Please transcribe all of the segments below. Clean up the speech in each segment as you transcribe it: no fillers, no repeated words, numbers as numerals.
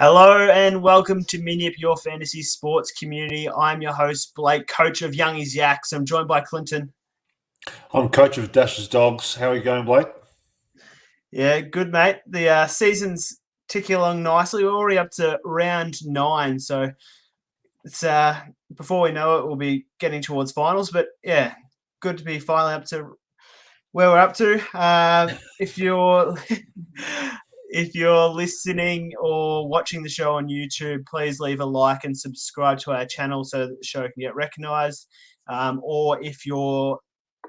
Hello and welcome to MINYIP, your fantasy sports community. I'm your host, Blake, coach of Youngy's Yaks. I'm joined by Clinton. I'm coach of Dash's Dogs. How are you going, Blake? Yeah, good, mate. The season's ticking along nicely. We're already up to round 9, so it's before we know it, we'll be getting towards finals. But yeah, good to be finally up to where we're up to. If you're if you're listening or watching the show on YouTube, please leave a like and subscribe to our channel so that the show can get recognized. Or if you're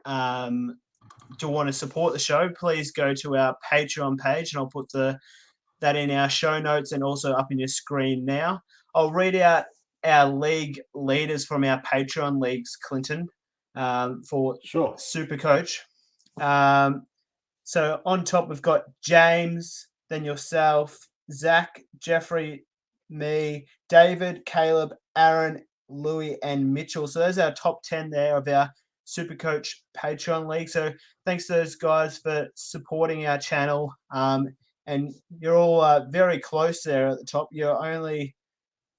do want to support the show, please go to our Patreon page, and I'll put that in our show notes and also up in your screen now. I'll read out our league leaders from our Patreon leagues, Clinton, for Sure. Supercoach. So on top, we've got James, then yourself, Zach, Jeffrey, me, David, Caleb, Aaron, Louis, and Mitchell. So those are our top 10 there of our Supercoach Patreon League. So thanks to those guys for supporting our channel. And you're all very close there at the top. You're only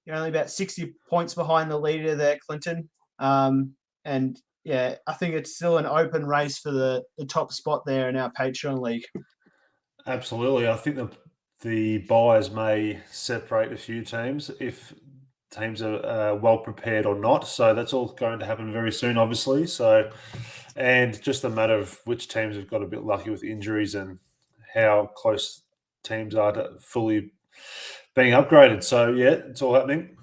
about 60 points behind the leader there, Clinton. And yeah, I think it's still an open race for the top spot there in our Patreon league. Absolutely. I think the buyers may separate a few teams if teams are well prepared or not. So that's all going to happen very soon, obviously. So, and just a matter of which teams have got a bit lucky with injuries and how close teams are to fully being upgraded. So yeah, it's all happening.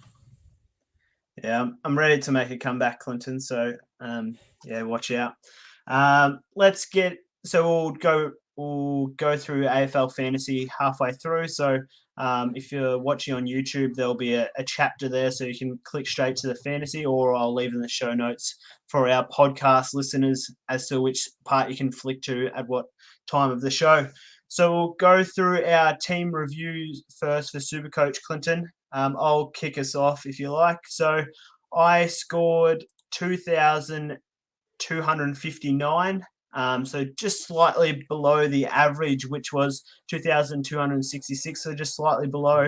Yeah, I'm ready to make a comeback, Clinton. So yeah, watch out. We'll go through AFL Fantasy halfway through. So if you're watching on YouTube, there'll be a chapter there, so you can click straight to the fantasy, or I'll leave in the show notes for our podcast listeners as to which part you can flick to at what time of the show. So we'll go through our team reviews first for Supercoach, Clinton. I'll kick us off if you like. So I scored 2,259. So just slightly below the average, which was 2,266. So just slightly below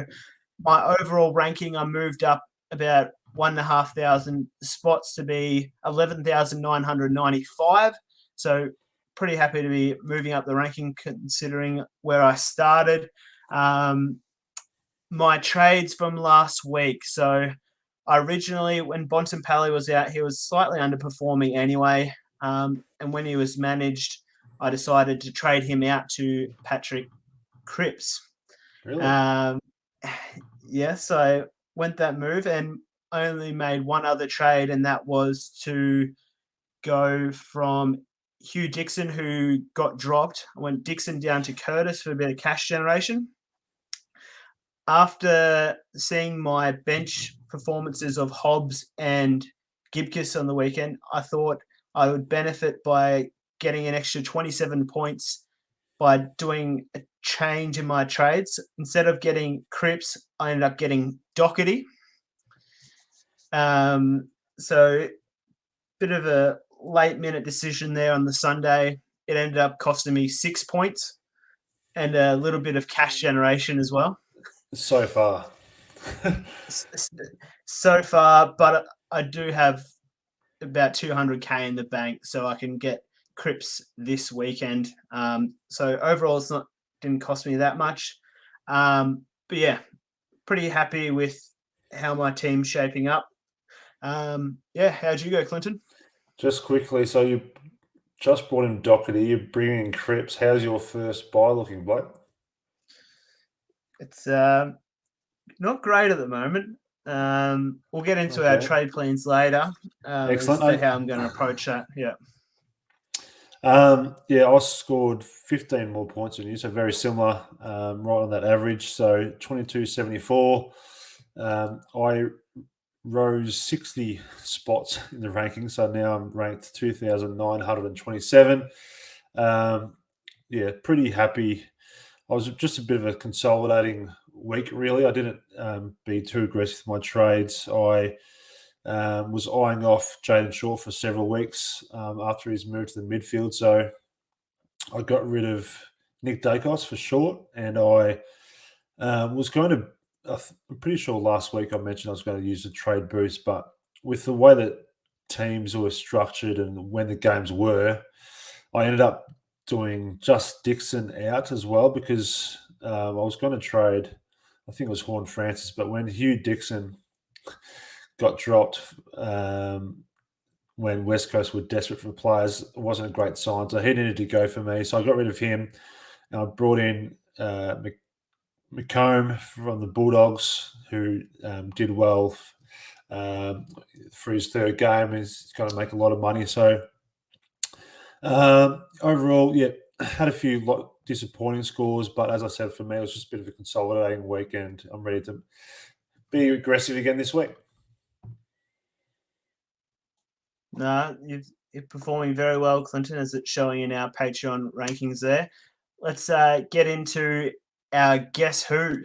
my overall ranking. I moved up about 1,500 spots to be 11,995. So pretty happy to be moving up the ranking considering where I started. My trades from last week. So I originally, when Bontempelli was out, he was slightly underperforming anyway. And when he was managed, I decided to trade him out to Patrick Cripps. Really? Yes, I went that move and only made one other trade, and that was to go from Hugh Dixon, who got dropped. I went Dixon down to Curtis for a bit of cash generation. After seeing my bench performances of Hobbs and Gibkiss on the weekend, I thought I would benefit by getting an extra 27 points by doing a change in my trades. Instead of getting Cripps, I ended up getting Doherty. So bit of a late minute decision there on the Sunday. It ended up costing me 6 points and a little bit of cash generation as well. So far. So far, but I do have about 200k in the bank, so I can get Cripps this weekend. So overall, didn't cost me that much. But yeah, pretty happy with how my team's shaping up. Yeah, how'd you go, Clinton? Just quickly, so you just brought in Doherty, you're bringing in Cripps. How's your first buy looking, Blake? It's not great at the moment. We'll get into our trade plans later Excellent. as to how I'm going to approach that. Yeah. Yeah, I scored 15 more points than you, so very similar, right on that average. So 2274. I rose 60 spots in the ranking, so now I'm ranked 2,927. Yeah, pretty happy. I was just a bit of a consolidating week, really. I didn't be too aggressive with my trades. I was eyeing off Jaden Shaw for several weeks after his move to the midfield. So I got rid of Nick Dacos for short, and I was going to I'm pretty sure last week I mentioned I was going to use the trade boost, but with the way that teams were structured and when the games were, I ended up doing just Dixon out as well because I was going to trade, I think it was Horn Francis, but when Hugh Dixon got dropped when West Coast were desperate for players, it wasn't a great sign. So he needed to go for me. So I got rid of him and I brought in McComb from the Bulldogs, who did well for his third game. He's going to make a lot of money. So overall, yeah, had a few disappointing scores, but as I said, for me, it was just a bit of a consolidating weekend. I'm ready to be aggressive again this week. No, you're performing very well, Clinton, as it's showing in our Patreon rankings there. Let's get into our Guess Who.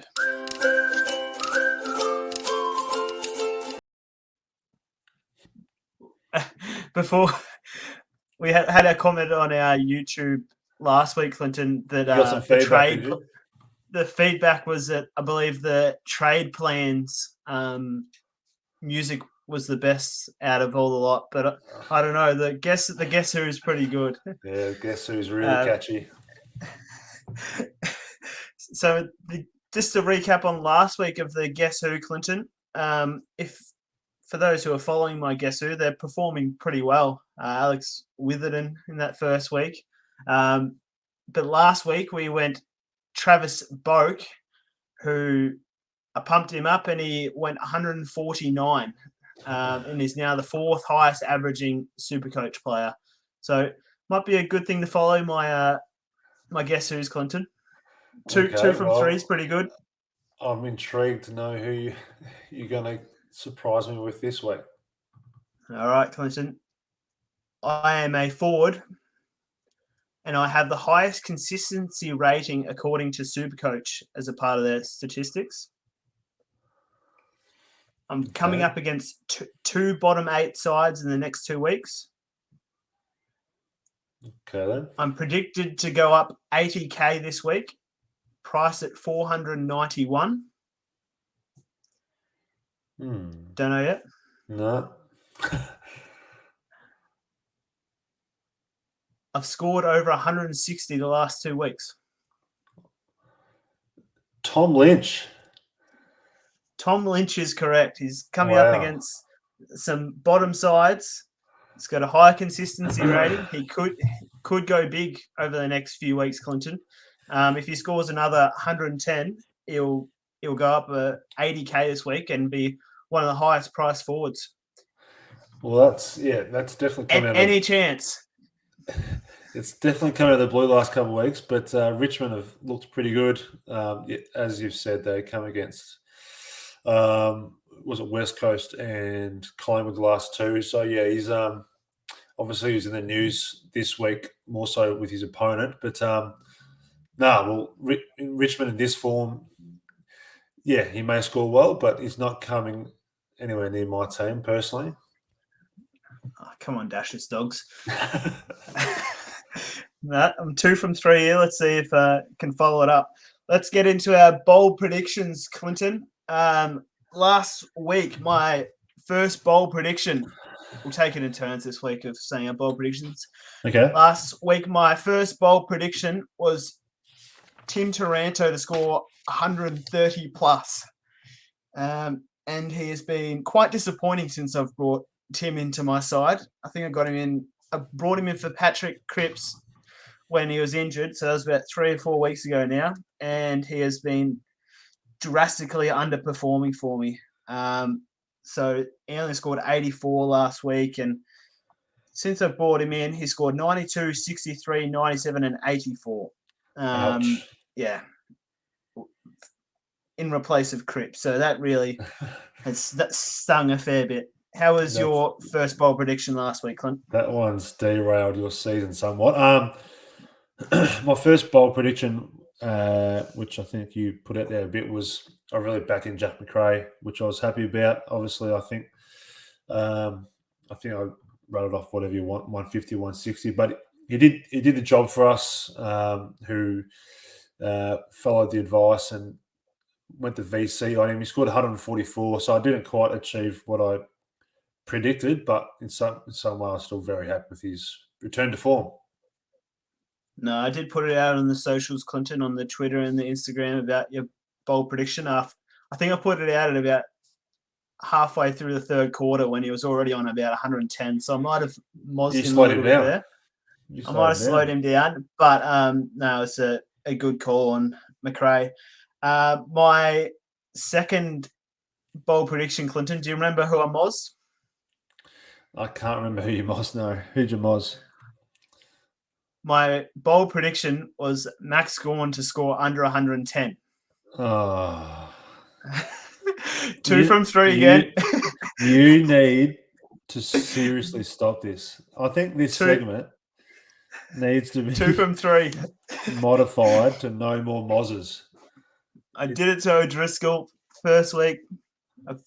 Before we had a comment on our YouTube last week, Clinton, that You got some feedback, did you? the feedback was that I believe the trade plans music was the best out of all the lot, but I don't know. The Guess Who is pretty good. Yeah, Guess Who's really catchy. So just to recap on last week of the Guess Who, Clinton, if for those who are following my Guess Who, they're performing pretty well. Alex Witherden in that first week. But last week we went Travis Boak, who I pumped him up and he went 149 and is now the fourth highest averaging Supercoach player. So might be a good thing to follow my my Guess Who's, Clinton. Two from three is pretty good. I'm intrigued to know who you're going to surprise me with this week. All right, Clinton. I am a forward, and I have the highest consistency rating according to Supercoach as a part of their statistics. I'm coming up against two bottom 8 sides in the next 2 weeks. Okay, then. I'm predicted to go up 80K this week, price at 491. Don't know yet. No. I've scored over 160 the last 2 weeks. Tom Lynch. Tom Lynch is correct. He's coming up against some bottom sides. He's got a high consistency rating. He could go big over the next few weeks, Clinton. If he scores another 110, he'll go up 80K this week and be one of the highest priced forwards. Well, that's definitely coming out. Any chance? It's definitely come out of the blue last couple of weeks, but Richmond have looked pretty good. As you've said, they come against was it West Coast and Collingwood the last 2. So yeah, he's obviously he's in the news this week more so with his opponent. But Richmond in this form, yeah, he may score well, but he's not coming anywhere near my team personally. Oh, come on, Dashes dogs. No, I'm 2 from 3 here. Let's see if I can follow it up. Let's get into our bold predictions, Clinton. Last week, my first bold prediction, we'll take it in turns this week of saying our bold predictions. Okay. Last week, my first bold prediction was Tim Taranto to score 130 plus. And he has been quite disappointing since I've brought Tim into my side. I think I brought him in for Patrick Cripps when he was injured. So that was about 3 or 4 weeks ago now. And he has been drastically underperforming for me. So he only scored 84 last week. And since I brought him in, he scored 92, 63, 97, and 84. Yeah. In replace of Cripps. So that really that stung a fair bit. How was your first bold prediction last week, Clint? That one's derailed your season somewhat. My first bold prediction, which I think you put out there a bit, was I really backed in Jack Macrae, which I was happy about. Obviously, I think I wrote it off whatever you want, 150, 160, but he did the job for us. Who followed the advice and went to VC on him. He scored 144, so I didn't quite achieve what I predicted, but in some way I'm still very happy with his return to form. No, I did put it out on the socials, Clinton, on the Twitter and the Instagram about your bold prediction. I think I put it out at about halfway through the third quarter when he was already on about 110. So I might have mozzed him a little bit there. I might have slowed him down, but no, it's a good call on McRae. My second bold prediction, Clinton, do you remember who I mozzed? I can't remember who you mozzed, no. Who'd you moz? My bold prediction was Max Gawn to score under 110. Oh. 2 from 3 again. You need to seriously stop this. I think this segment needs to be 2 from 3 modified to no more mozzes. I did it to O'Driscoll first week. I've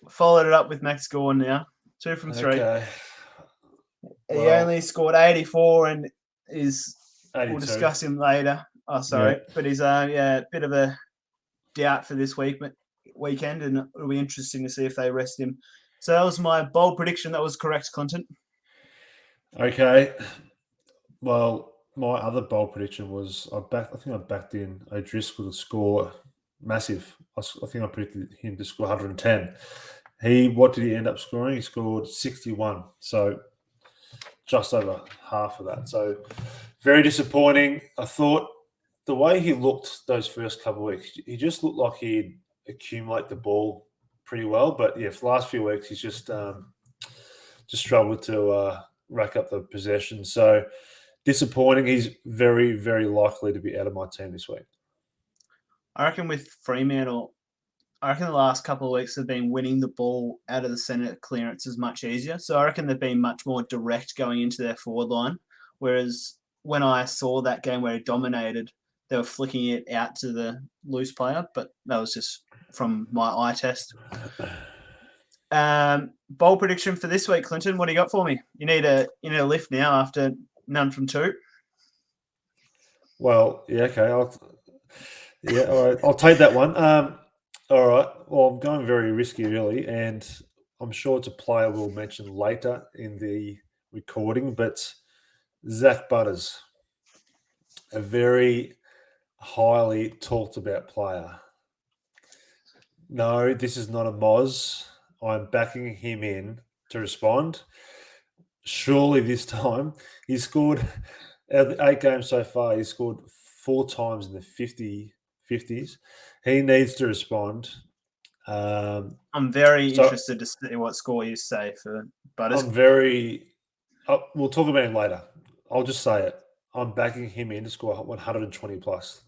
followed it up with Max Gawn now. 2 from 3. Okay. He only scored 84 and we'll 82. discuss him later. Oh, sorry. Yeah. But he's a bit of a doubt for this weekend, and it'll be interesting to see if they rest him. So that was my bold prediction. That was correct, Clinton. Okay. Well, my other bold prediction was I think I backed in O'Driscoll to score massive. I think I predicted him to score 110. What did he end up scoring? He scored 61. So just over half of that. So very disappointing. I thought the way he looked those first couple of weeks, he just looked like he'd accumulate the ball pretty well. But yeah, for the last few weeks, he's just struggled to rack up the possession. So disappointing. He's very, very likely to be out of my team this week. I reckon with Fremantle, the last couple of weeks have been winning the ball out of the centre clearance is much easier. So I reckon they've been much more direct going into their forward line. Whereas when I saw that game where he dominated, they were flicking it out to the loose player, but that was just from my eye test. Bold prediction for this week, Clinton. What do you got for me? You need a lift now after none from 2. Well, yeah, okay. All right. I'll take that one. All right. Well, I'm going very risky, really, and I'm sure it's a player we'll mention later in the recording. But Zach Butters, a very highly talked about player. No, this is not a moz. I'm backing him in to respond. Surely this time he scored out of the 8 games so far. He scored 4 times in the 50s. He needs to respond. I'm very interested to see what score you say for Butters. We'll talk about him later. I'll just say it. I'm backing him in to score 120 plus.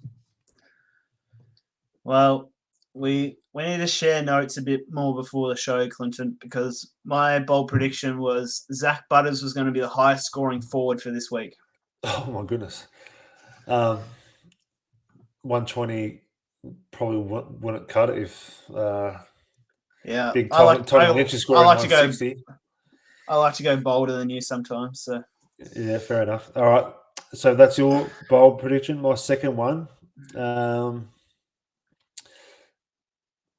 Well, we need to share notes a bit more before the show, Clinton, because my bold prediction was Zach Butters was going to be the highest scoring forward for this week. Oh, my goodness. 120 probably wouldn't cut it if big Tommy Lynch is scoring 160. I like to go bolder than you sometimes. So yeah, fair enough. All right. So that's your bold prediction. My second one,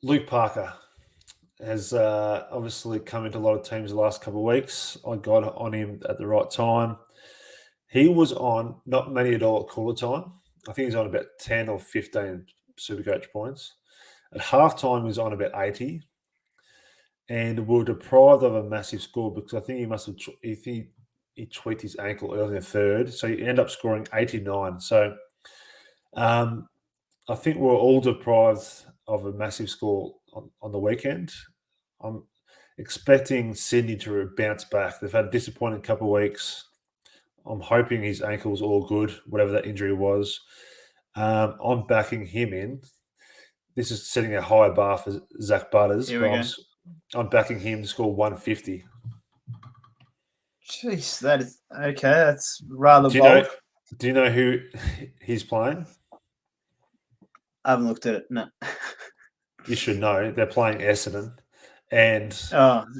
Luke Parker has obviously come into a lot of teams the last couple of weeks. I got on him at the right time. He was on not many at all at quarter time. I think he's on about 10 or 15 Supercoach points. At halftime, he was on about 80. And we were deprived of a massive score because I think he must have he tweaked his ankle early in the third. So he ended up scoring 89. So I think we're all deprived of a massive score on the weekend. I'm expecting Sydney to bounce back. They've had a disappointing couple of weeks. I'm hoping his ankle's all good, whatever that injury was. I'm backing him in. This is setting a higher bar for Zach Butters. I'm backing him to score 150. Jeez, that is okay. That's rather bold. Do you know who he's playing? I haven't looked at it. No. You should know. They're playing Essendon. And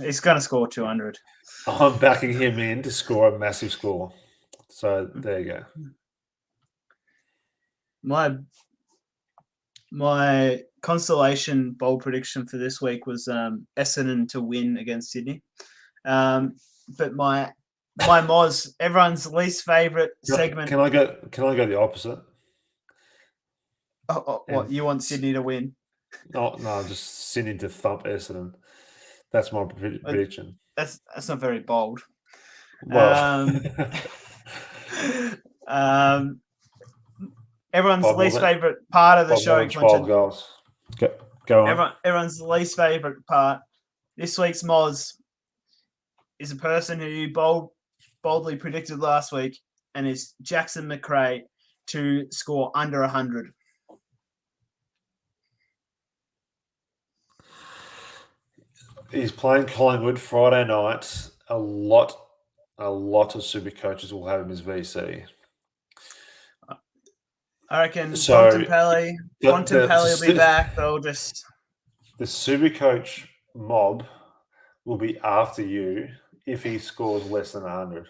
he's going to score 200. I'm backing him in to score a massive score. So there you go. My consolation bold prediction for this week was Essendon to win against Sydney. But my Moz, everyone's least favourite segment. Can I go the opposite? What, you want Sydney to win? No, just Sydney to thump Essendon. That's my prediction. That's not very bold. Well, everyone's least favourite part of the show, Clinton. 12 goals. Go on. Everyone's least favourite part. This week's Moz is a person who you boldly predicted last week, and is Jackson McRae to score under 100. He's playing Collingwood Friday night. A lot of super coaches will have him as VC. I reckon Bontempelli will be back. They'll just... The Supercoach mob will be after you if he scores less than 100.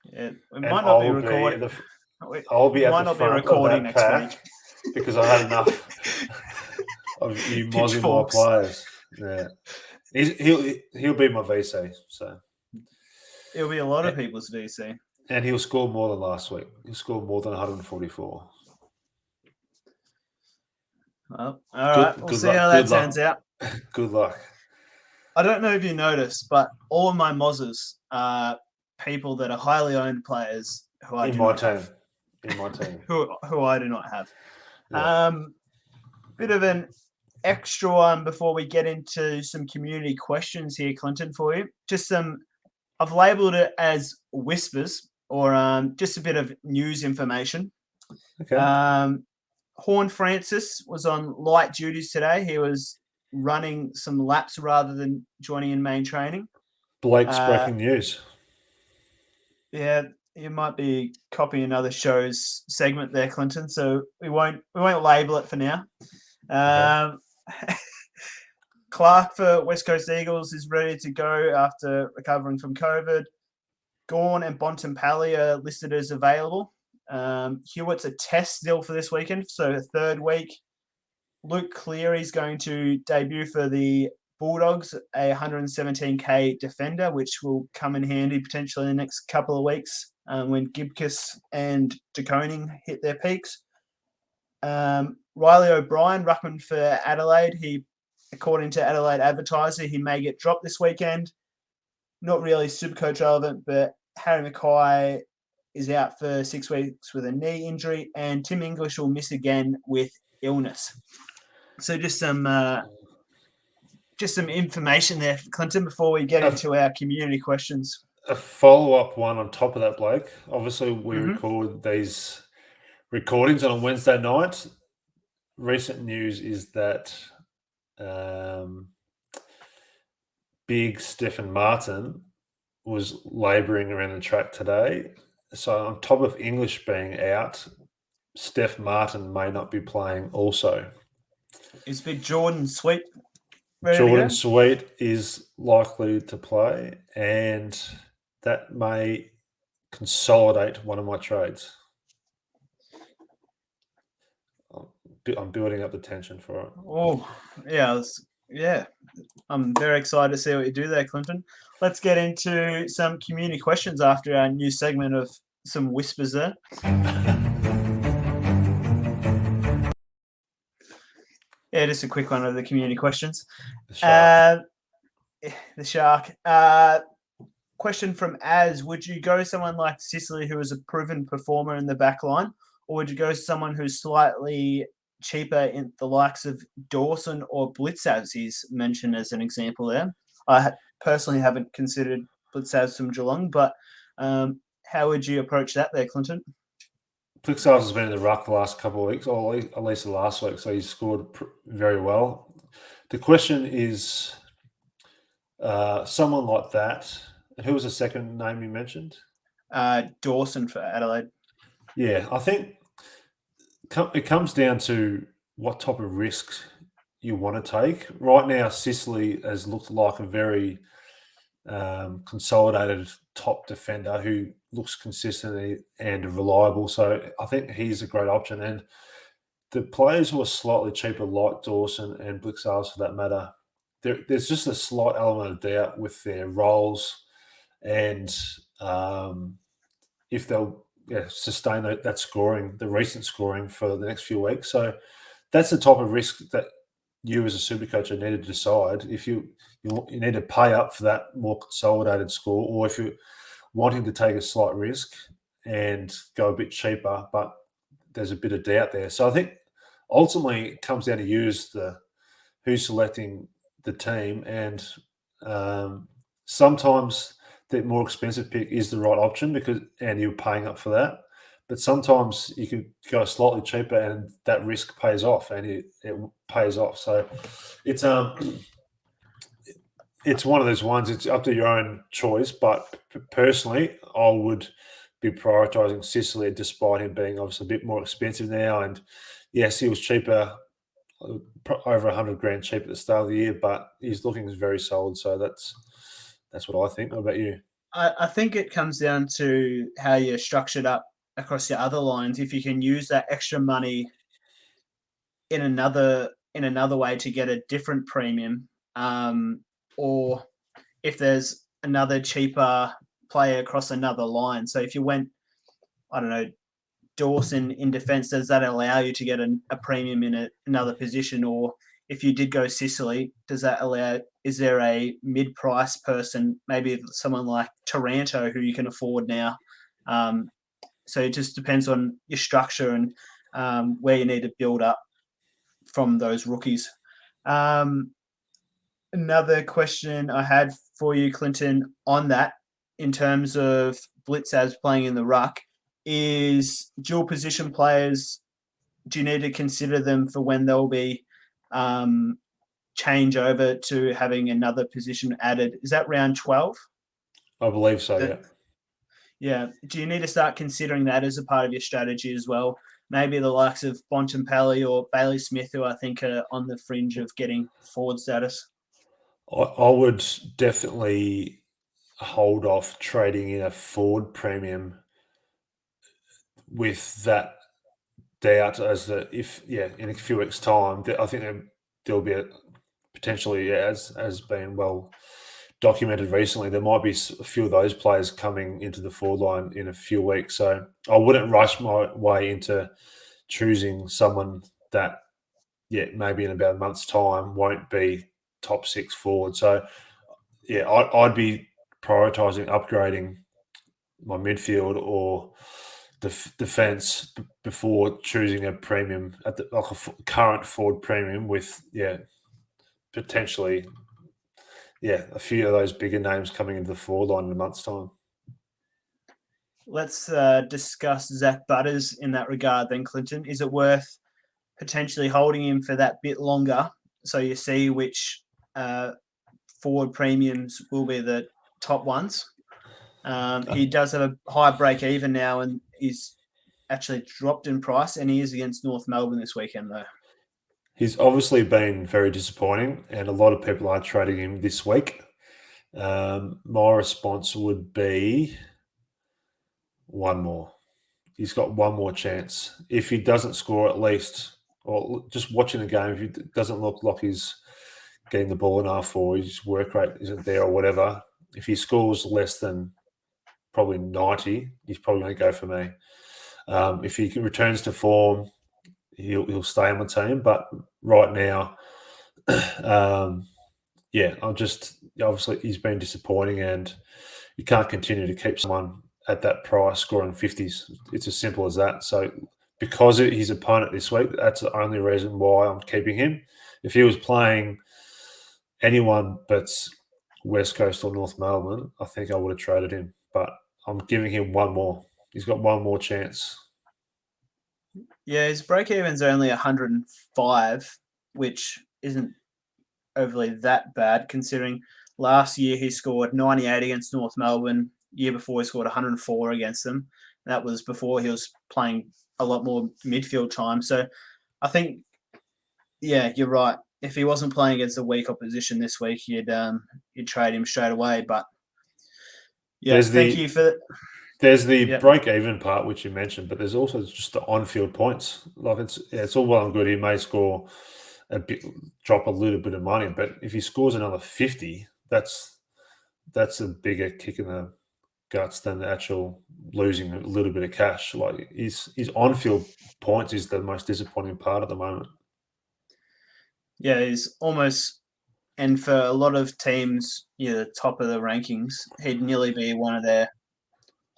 Yeah, we might not be recording. I'll be at the front of that next pack week because I had enough of you mozzing my players. Yeah, he'll be my VC. So it'll be a lot of people's VC, and he'll score more than last week. He'll score more than 144. Well, all right. We'll see how that turns out. Good luck. I don't know if you noticed, but all of my Mozzers are people that are highly owned players who I do not have. In my team. who I do not have. Yeah. Bit of an extra one before we get into some community questions here, Clinton, for you. Just I've labelled it as whispers, or just a bit of news information. Okay. Horn Francis was on light duties today. He was running some laps rather than joining in main training. Blake's breaking news. Yeah, you might be copying another show's segment there, Clinton. So we won't label it for now. Okay. Clark for West Coast Eagles is ready to go after recovering from COVID. Gawn and Bontempelli are listed as available. Hewitt's a test still for this weekend, so the third week. Luke Cleary's going to debut for the Bulldogs, a 117k defender, which will come in handy potentially in the next couple of weeks when Gibcus and De Koning hit their peaks. Riley O'Brien, ruckman for Adelaide. According to Adelaide Advertiser, he may get dropped this weekend. Not really Supercoach relevant, but Harry Mackay is out for 6 weeks with a knee injury, and Tim English will miss again with illness. So just some information there, Clinton, before we get into our community questions. A follow-up one on top of that, Blake. Obviously, we record these recordings on a Wednesday night. Recent news is that Big Stephen Martin was labouring around the track today. So on top of English being out, Steph Martin may not be playing also. Is big Jordan Sweet ready Jordan to go? Sweet is likely to play, and that may consolidate one of my trades. I'm building up the tension for it. Oh, yeah. I'm very excited to see what you do there, Clinton. Let's get into some community questions after our new segment of some whispers there. Yeah, just a quick one of the community questions. The Shark. Question from Az. Would you go someone like Sicily, who is a proven performer in the back line, or would you go someone who's slightly cheaper in the likes of Dawson or Blitzavs? He's mentioned as an example there. I personally haven't considered Blitzavs from Geelong, but how would you approach that there, Clinton? Blitzavs has been in the ruck the last couple of weeks, or at least the last week, so he's scored very well. The question is someone like that. And who was the second name you mentioned? Dawson for Adelaide. Yeah, I think it comes down to what type of risks you want to take. Right now, Sicily has looked like a very consolidated top defender who looks consistent and reliable. So I think he's a great option. And the players who are slightly cheaper, like Dawson and Blixars for that matter, there's just a slight element of doubt with their roles and if they'll sustain that scoring, the recent scoring for the next few weeks. So that's the type of risk that you as a super coach need to decide if you need to pay up for that more consolidated score, or if you're wanting to take a slight risk and go a bit cheaper, but there's a bit of doubt there. So I think ultimately it comes down to you as who's selecting the team, and sometimes the more expensive pick is the right option and you're paying up for that. But sometimes you can go slightly cheaper and that risk pays off, and it pays off. So it's one of those ones. It's up to your own choice. But personally, I would be prioritising Sicily, despite him being obviously a bit more expensive now. And yes, he was cheaper, over 100 grand cheap at the start of the year, but he's looking very solid. So that's what I think. What about you? I think it comes down to how you're structured up across your other lines. If you can use that extra money in another way to get a different premium, or if there's another cheaper player across another line. So if you went, I don't know, Dawson in defence, does that allow you to get a premium in another position? Or if you did go Sicily, does that allow? Is there a mid-price person, maybe someone like Taranto, who you can afford now? So it just depends on your structure and where you need to build up from those rookies. Another question I had for you, Clinton, on that, in terms of blitzers playing in the ruck, is dual position players, do you need to consider them for when they'll be change over to having another position added? Is that round 12? I believe so, yeah. Yeah. Do you need to start considering that as a part of your strategy as well? Maybe the likes of Bontempelli or Bailey Smith, who I think are on the fringe of getting forward status. I would definitely hold off trading in a forward premium with that doubt as in a few weeks' time. I think there'll be potentially, as been well documented recently, there might be a few of those players coming into the forward line in a few weeks. So I wouldn't rush my way into choosing someone that, maybe in about a month's time won't be top 6 forward. So I'd be prioritising upgrading my midfield or defense before choosing a premium at current forward premium with potentially a few of those bigger names coming into the forward line in a month's time. Let's discuss Zach Butters in that regard then, Clinton. Is it worth potentially holding him for that bit longer so you see which forward premiums will be the top ones? He does have a high break even now, and he's actually dropped in price, and he is against North Melbourne this weekend, though. He's obviously been very disappointing, and a lot of people are trading him this week. My response would be one more. He's got one more chance. If he doesn't score at least, or just watching the game, if it doesn't look like he's getting the ball enough or his work rate isn't there or whatever, if he scores less than probably 90, he's probably going to go for me. If he returns to form, he'll stay on the team. But right now, I'm just obviously he's been disappointing, and you can't continue to keep someone at that price scoring 50s. It's as simple as that. So because his opponent this week, that's the only reason why I'm keeping him. If he was playing anyone but West Coast or North Melbourne, I think I would have traded him. But I'm giving him one more. He's got one more chance. Yeah, his break even's only 105, which isn't overly that bad considering last year he scored 98 against North Melbourne. Year before he scored 104 against them. That was before he was playing a lot more midfield time. So I think, you're right. If he wasn't playing against a weak opposition this week, you'd trade him straight away. But thank you for There's the Yep. break-even part, which you mentioned, but there's also just the on-field points. Like it's all well and good. He may score drop a little bit of money, but if he scores another 50, that's a bigger kick in the guts than the actual losing a little bit of cash. Like his on-field points is the most disappointing part at the moment. Yeah, he's almost, and for a lot of teams, the top of the rankings, he'd nearly be one of their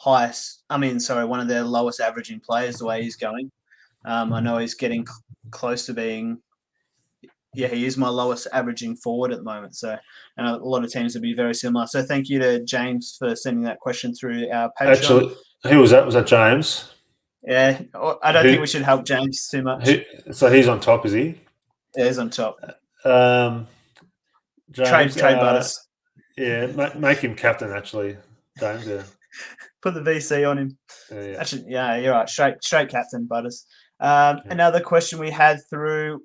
one of their lowest averaging players the way he's going. I know he's getting close to being, he is my lowest averaging forward at the moment. So, and a lot of teams would be very similar. So, thank you to James for sending that question through our Patreon. Actually, who was that? Was that James? Yeah, I don't think we should help James too much. So he's on top, is he? Yeah, he's on top. James, Trade Butters. Yeah, make him captain. Actually, James. Yeah, put the VC on him. yeah. Actually, yeah, you're right. Straight captain, Butters. Another question we had through,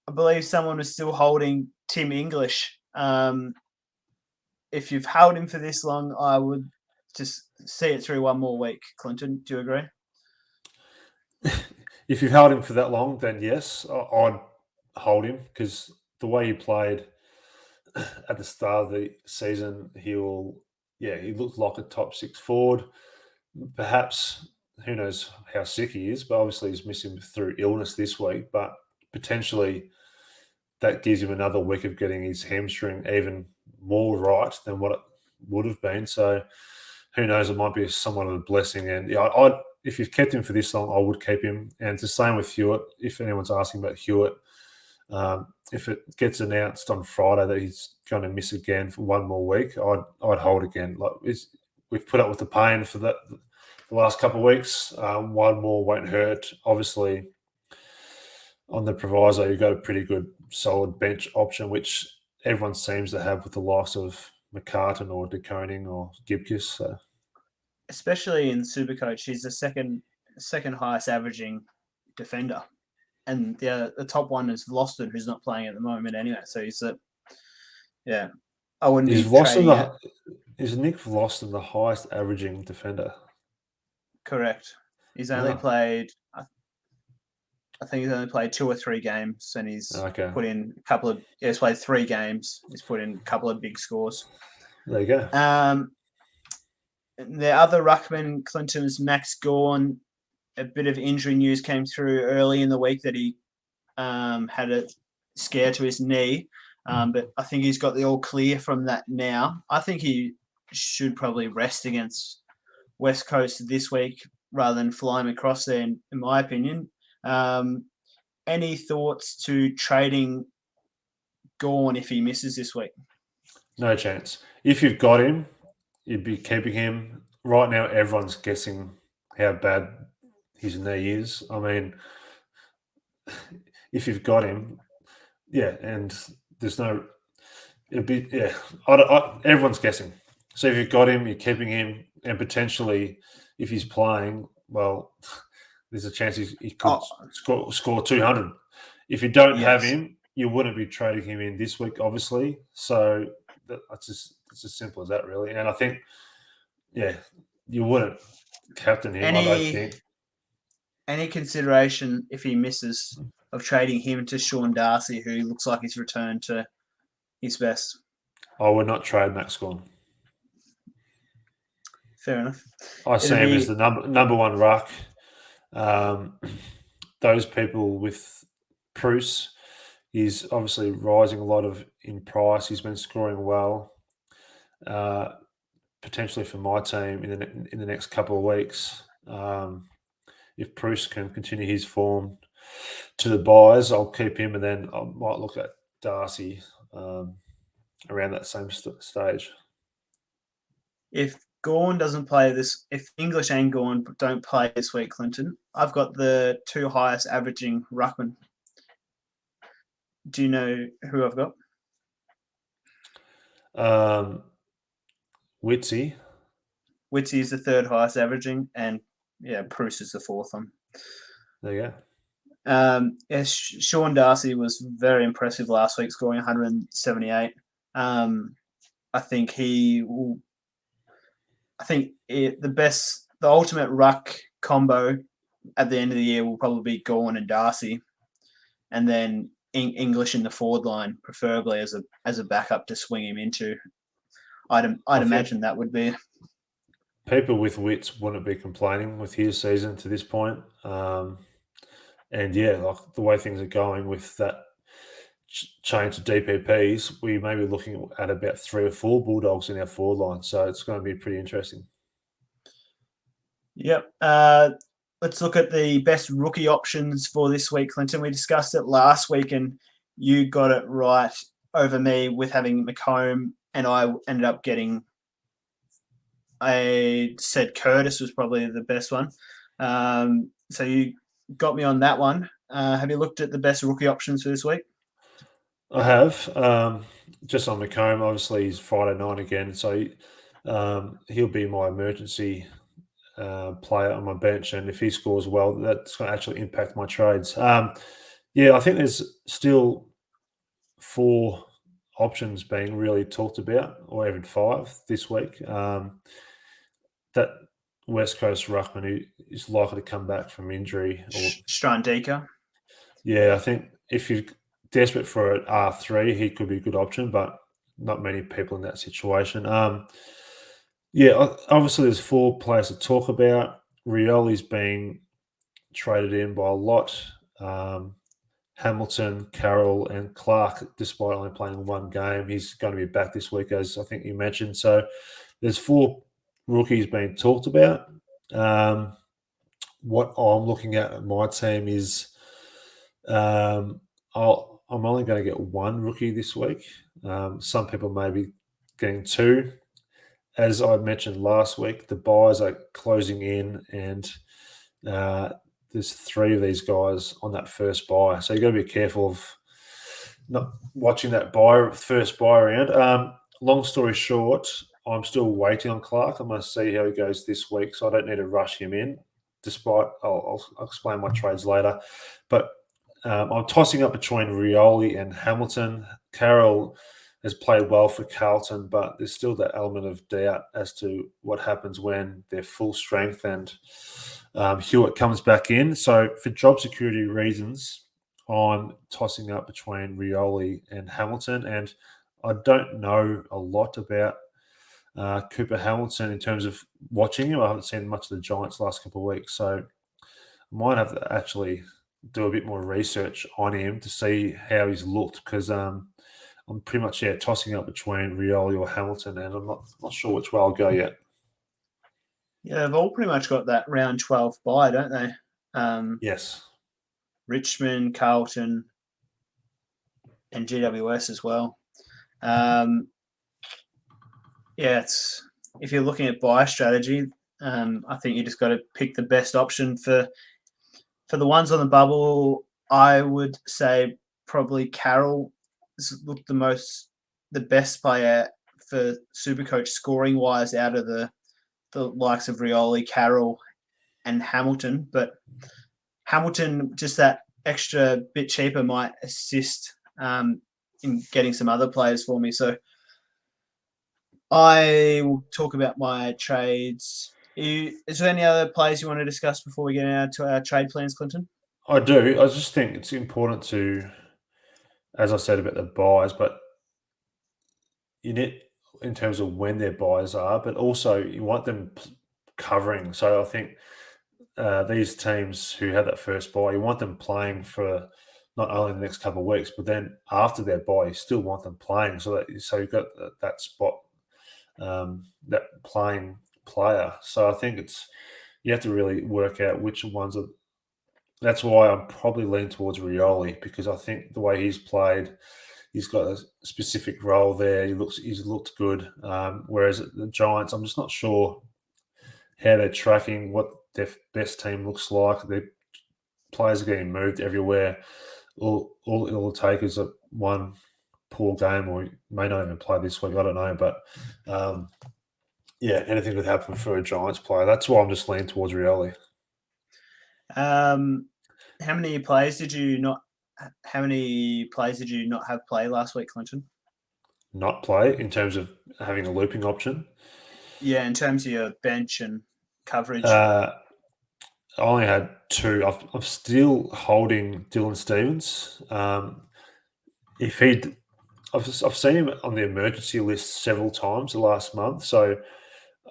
I believe someone was still holding Tim English. If you've held him for this long, I would just see it through one more week. Clinton, do you agree? If you've held him for that long, then yes, I'd hold him because the way he played at the start of the season, he looked like a top 6 forward. Perhaps, who knows how sick he is, but obviously he's missing through illness this week. But potentially that gives him another week of getting his hamstring even more right than what it would have been. So who knows? It might be somewhat of a blessing. And if you've kept him for this long, I would keep him. And it's the same with Hewitt. If anyone's asking about Hewitt, if it gets announced on Friday that he's going to miss again for one more week, I'd hold again. Like we've put up with the pain for the last couple of weeks. One more won't hurt. Obviously, on the proviso, you've got a pretty good, solid bench option, which everyone seems to have with the likes of McCartan or De Koning or Gibkiss. So. Especially in Supercoach, he's the second highest averaging defender, and the top one is Vlosten, who's not playing at the moment anyway. So he's I wouldn't be trading it. Is Nick Vlosten the highest averaging defender? Correct. He's only played, I think he's only played 2 or 3 games, and he's put in a couple of. He's played 3 games. He's put in a couple of big scores. There you go. The other ruckman, Clinton, is Max Gawn. A bit of injury news came through early in the week that he had a scare to his knee, but I think he's got the all clear from that now. I think he should probably rest against West Coast this week rather than fly him across there, in my opinion. Any thoughts to trading Gawn if he misses this week? No chance. If you've got him, you'd be keeping him. Right now, everyone's guessing how bad his knee is. I mean, if you've got him, and there's no, it'd be, everyone's guessing. So if you've got him, you're keeping him, and potentially, if he's playing, well, there's a chance he could score 200. If you don't have him, you wouldn't be trading him in this week, obviously. So it's as simple as that, really. And I think, you wouldn't captain him, I don't think. Any consideration, if he misses, of trading him to Sean Darcy, who looks like he's returned to his best? I would not trade Max Gawn. Fair enough. I see him as the number one ruck. Those people with Bruce, he's obviously rising a lot in price. He's been scoring well. Potentially for my team in the next couple of weeks. If Bruce can continue his form to the buys, I'll keep him, and then I might look at Darcy around that same stage. If Gawn doesn't play if English and Gawn don't play this week, Clinton, I've got the 2 highest averaging ruckman. Do you know who I've got? Witsy. Witsy is the 3rd highest averaging, and Bruce is the 4th one. There you go. Sean Darcy was very impressive last week, scoring 178. I think the best ultimate ruck combo at the end of the year will probably be Gawn and Darcy, and then English in the forward line, preferably as a backup to swing him into. I'd imagine that would be. People with wits wouldn't be complaining with his season to this point. And yeah, like the way things are going with that change to DPPs, we may be looking at about 3 or 4 Bulldogs in our forward line. So it's going to be pretty interesting. Yep. Let's look at the best rookie options for this week, Clinton. We discussed it last week, and you got it right over me with having McComb, and I ended up getting. I said Curtis was probably the best one. So you got me on that one. Have you looked at the best rookie options for this week? I have. Just on McComb, obviously he's Friday night again, so he'll be my emergency player on my bench, and if he scores well, that's going to actually impact my trades. Yeah, I think there's still 4 options being really talked about, or even 5 this week. That West Coast ruckman who is likely to come back from injury, or Strandika. yeah, I think if you're desperate for an R3, he could be a good option, but not many people in that situation. Yeah, obviously there's 4 players to talk about. Rioli's being traded in by a lot. Hamilton, Carroll, and Clark, despite only playing 1 game, he's going to be back this week, as I think you mentioned. So there's 4 rookies being talked about. What I'm looking at my team is I'm only going to get 1 rookie this week. Some people may be getting 2. As I mentioned last week, the buys are closing in, and there's 3 of these guys on that first buy. So you've got to be careful of not watching that first buy round. Long story short, I'm still waiting on Clark. I'm going to see how he goes this week, so I don't need to rush him in. Despite, I'll explain my trades later. But I'm tossing up between Rioli and Hamilton. Carroll has played well for Carlton, but there's still that element of doubt as to what happens when they're full strength and Hewitt comes back in. So for job security reasons, I'm tossing up between Rioli and Hamilton, and I don't know a lot about Cooper Hamilton in terms of watching him. I haven't seen much of the Giants last couple of weeks, so I might have to actually do a bit more research on him to see how he's looked, because I'm pretty much tossing up between Rioli or Hamilton, and I'm not sure which way I'll go yet. Yeah, they've all pretty much got that round 12 bye, don't they? Yes. Richmond, Carlton, and GWS as well. If you're looking at buy strategy, I think you just got to pick the best option for the ones on the bubble. I would say probably Carroll looked the best player for Supercoach scoring wise out of the likes of Rioli, Carroll, and Hamilton. But Hamilton, just that extra bit cheaper, might assist in getting some other players for me. So I will talk about my trades. Is there any other players you want to discuss before we get into our trade plans, Clinton? I do. I just think it's important to, as I said about the buys, but you need, in terms of when their buys are, but also you want them covering. So I think these teams who had that first buy, you want them playing for not only the next couple of weeks, but then after their buy, you still want them playing. So you've got that spot, that playing player. So I think you have to really work out which ones are. That's why I'm probably leaning towards Rioli, because I think the way he's played, he's got a specific role there. He's looked good. Whereas at the Giants, I'm just not sure how they're tracking, what their best team looks like. Their players are getting moved everywhere. All it'll take is one poor game, or he may not even play this week. I don't know, but anything could happen for a Giants player. That's why I'm just leaning towards Rioli. How many players did you not? How many players did you not have play last week, Clinton? Not play in terms of having a looping option. Yeah, in terms of your bench and coverage? I only had 2. I'm still holding Dylan Stevens. If he, I've seen him on the emergency list several times the last month, so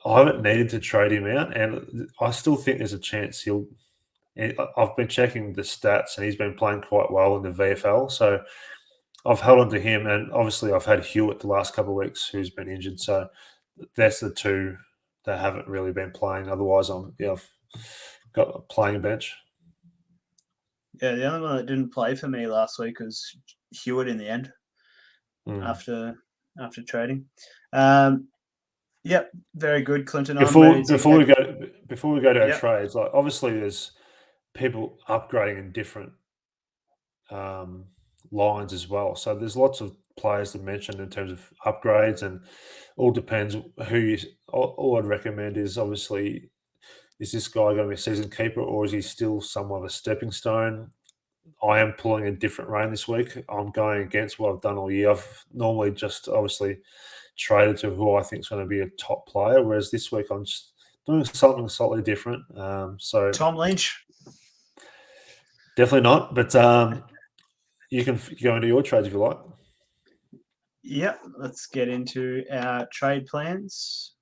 I haven't needed to trade him out, and I still think there's a chance he'll. I've been checking the stats, and he's been playing quite well in the VFL. So I've held on to him, and obviously I've had Hewitt the last couple of weeks, who's been injured. So that's the 2 that haven't really been playing. Otherwise, I've got a playing bench. Yeah, the only one that didn't play for me last week was Hewitt in the end after trading. Yep, very good, Clinton. I'm ready to Before we go to our Yep. trades, like obviously there's people upgrading in different lines as well. So there's lots of players to mention in terms of upgrades, and all depends who you. All I'd recommend is obviously, is this guy going to be a season keeper, or is he still somewhat of a stepping stone? I am pulling a different rein this week. I'm going against what I've done all year. I've normally just obviously traded to who I think is going to be a top player, whereas this week I'm just doing something slightly different. So Tom Lynch. definitely not, but you can go into your trades if you like. Yep, let's get into our trade plans.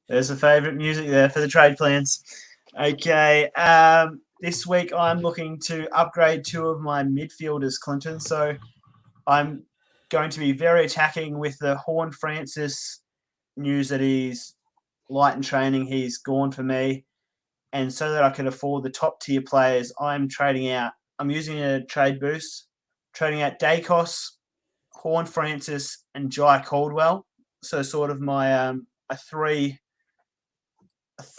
There's a favourite music there for the trade plans. Okay, this week I'm looking to upgrade 2 of my midfielders, Clinton. So I'm going to be very attacking with the Horn Francis news that he's light in training. He's gone for me. And so that I can afford the top tier players, I'm using a trade boost, trading out Dacos, Horn Francis, and Jai Caldwell. So sort of my three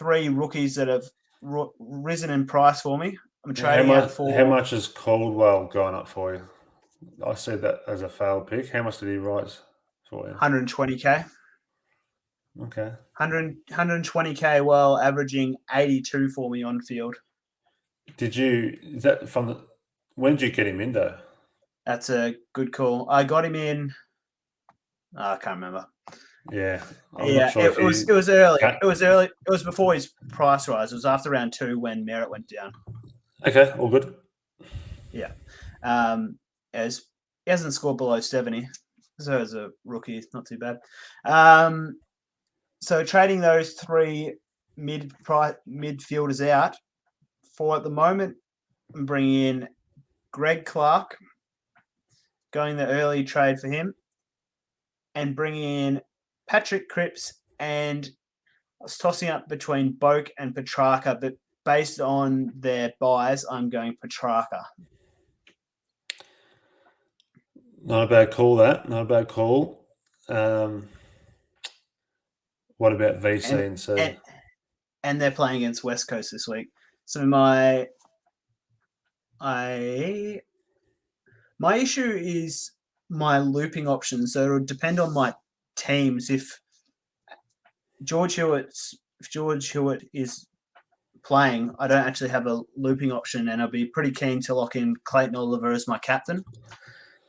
rookies that have risen in price for me. I'm trading out How much has Caldwell gone up for you? I see that as a failed pick. How much did he rise for you? 120k. Okay. 120k while averaging 82 for me on field. Is that from the, when did you get him in though? That's a good call. I got him in. I can't remember. Yeah, I'm Yeah, not sure it was early. It was early. It was before his price rise. It was after round 2 when Merritt went down. Okay, all good. Yeah, as he hasn't scored below 70, so as a rookie, it's not too bad. So trading those 3 midfielders out for at the moment, I'm bringing in Greg Clark, going the early trade for him, and bringing in Patrick Cripps, and I was tossing up between Boak and Petrarca, but based on their buys, I'm going Petrarca. Not a bad call. Not a bad call. What about VC and C? And they're playing against West Coast this week. So my issue is my looping options. So it'll depend on my teams. If George Hewitt is playing, I don't actually have a looping option, and I'll be pretty keen to lock in Clayton Oliver as my captain.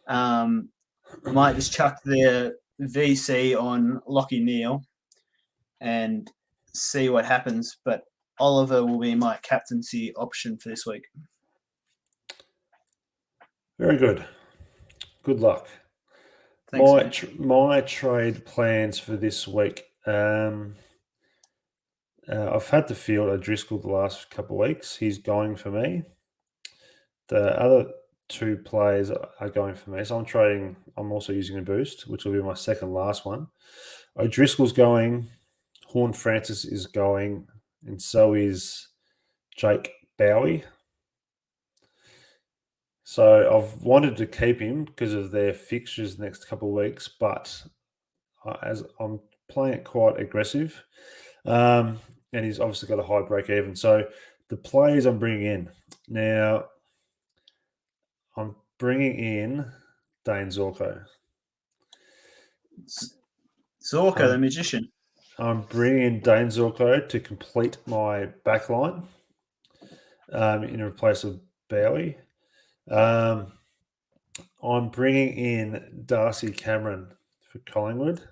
I might just chuck the VC on Lockie Neal and see what happens, but Oliver will be my captaincy option for this week. Very good. Good luck. Thanks, my trade plans for this week. I've had to field O'Driscoll the last couple of weeks. He's going for me. The other 2 players are going for me. So I'm trading. I'm also using a boost, which will be my second last one. O'Driscoll's going. Horn Francis is going, and so is Jake Bowie. So I've wanted to keep him because of their fixtures the next couple of weeks, but as I'm playing it quite aggressive, and he's obviously got a high break even. So the players I'm bringing in now, I'm bringing in Dane Zorko. Zorko, the magician. I'm bringing in Dane Zorko to complete my backline in place of Bowie. I'm bringing in Darcy Cameron for Collingwood.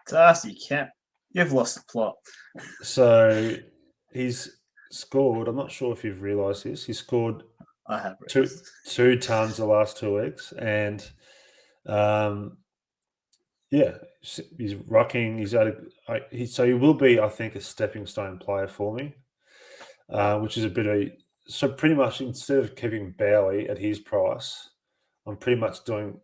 Darcy Cap, you've lost the plot. So he's scored. I'm not sure if you've realised this. He scored I have two tons the last 2 weeks, and yeah, he's rocking. He's so he will be, I think, a stepping stone player for me, which is a bit of so pretty much instead of keeping Bowley at his price, I'm pretty much doing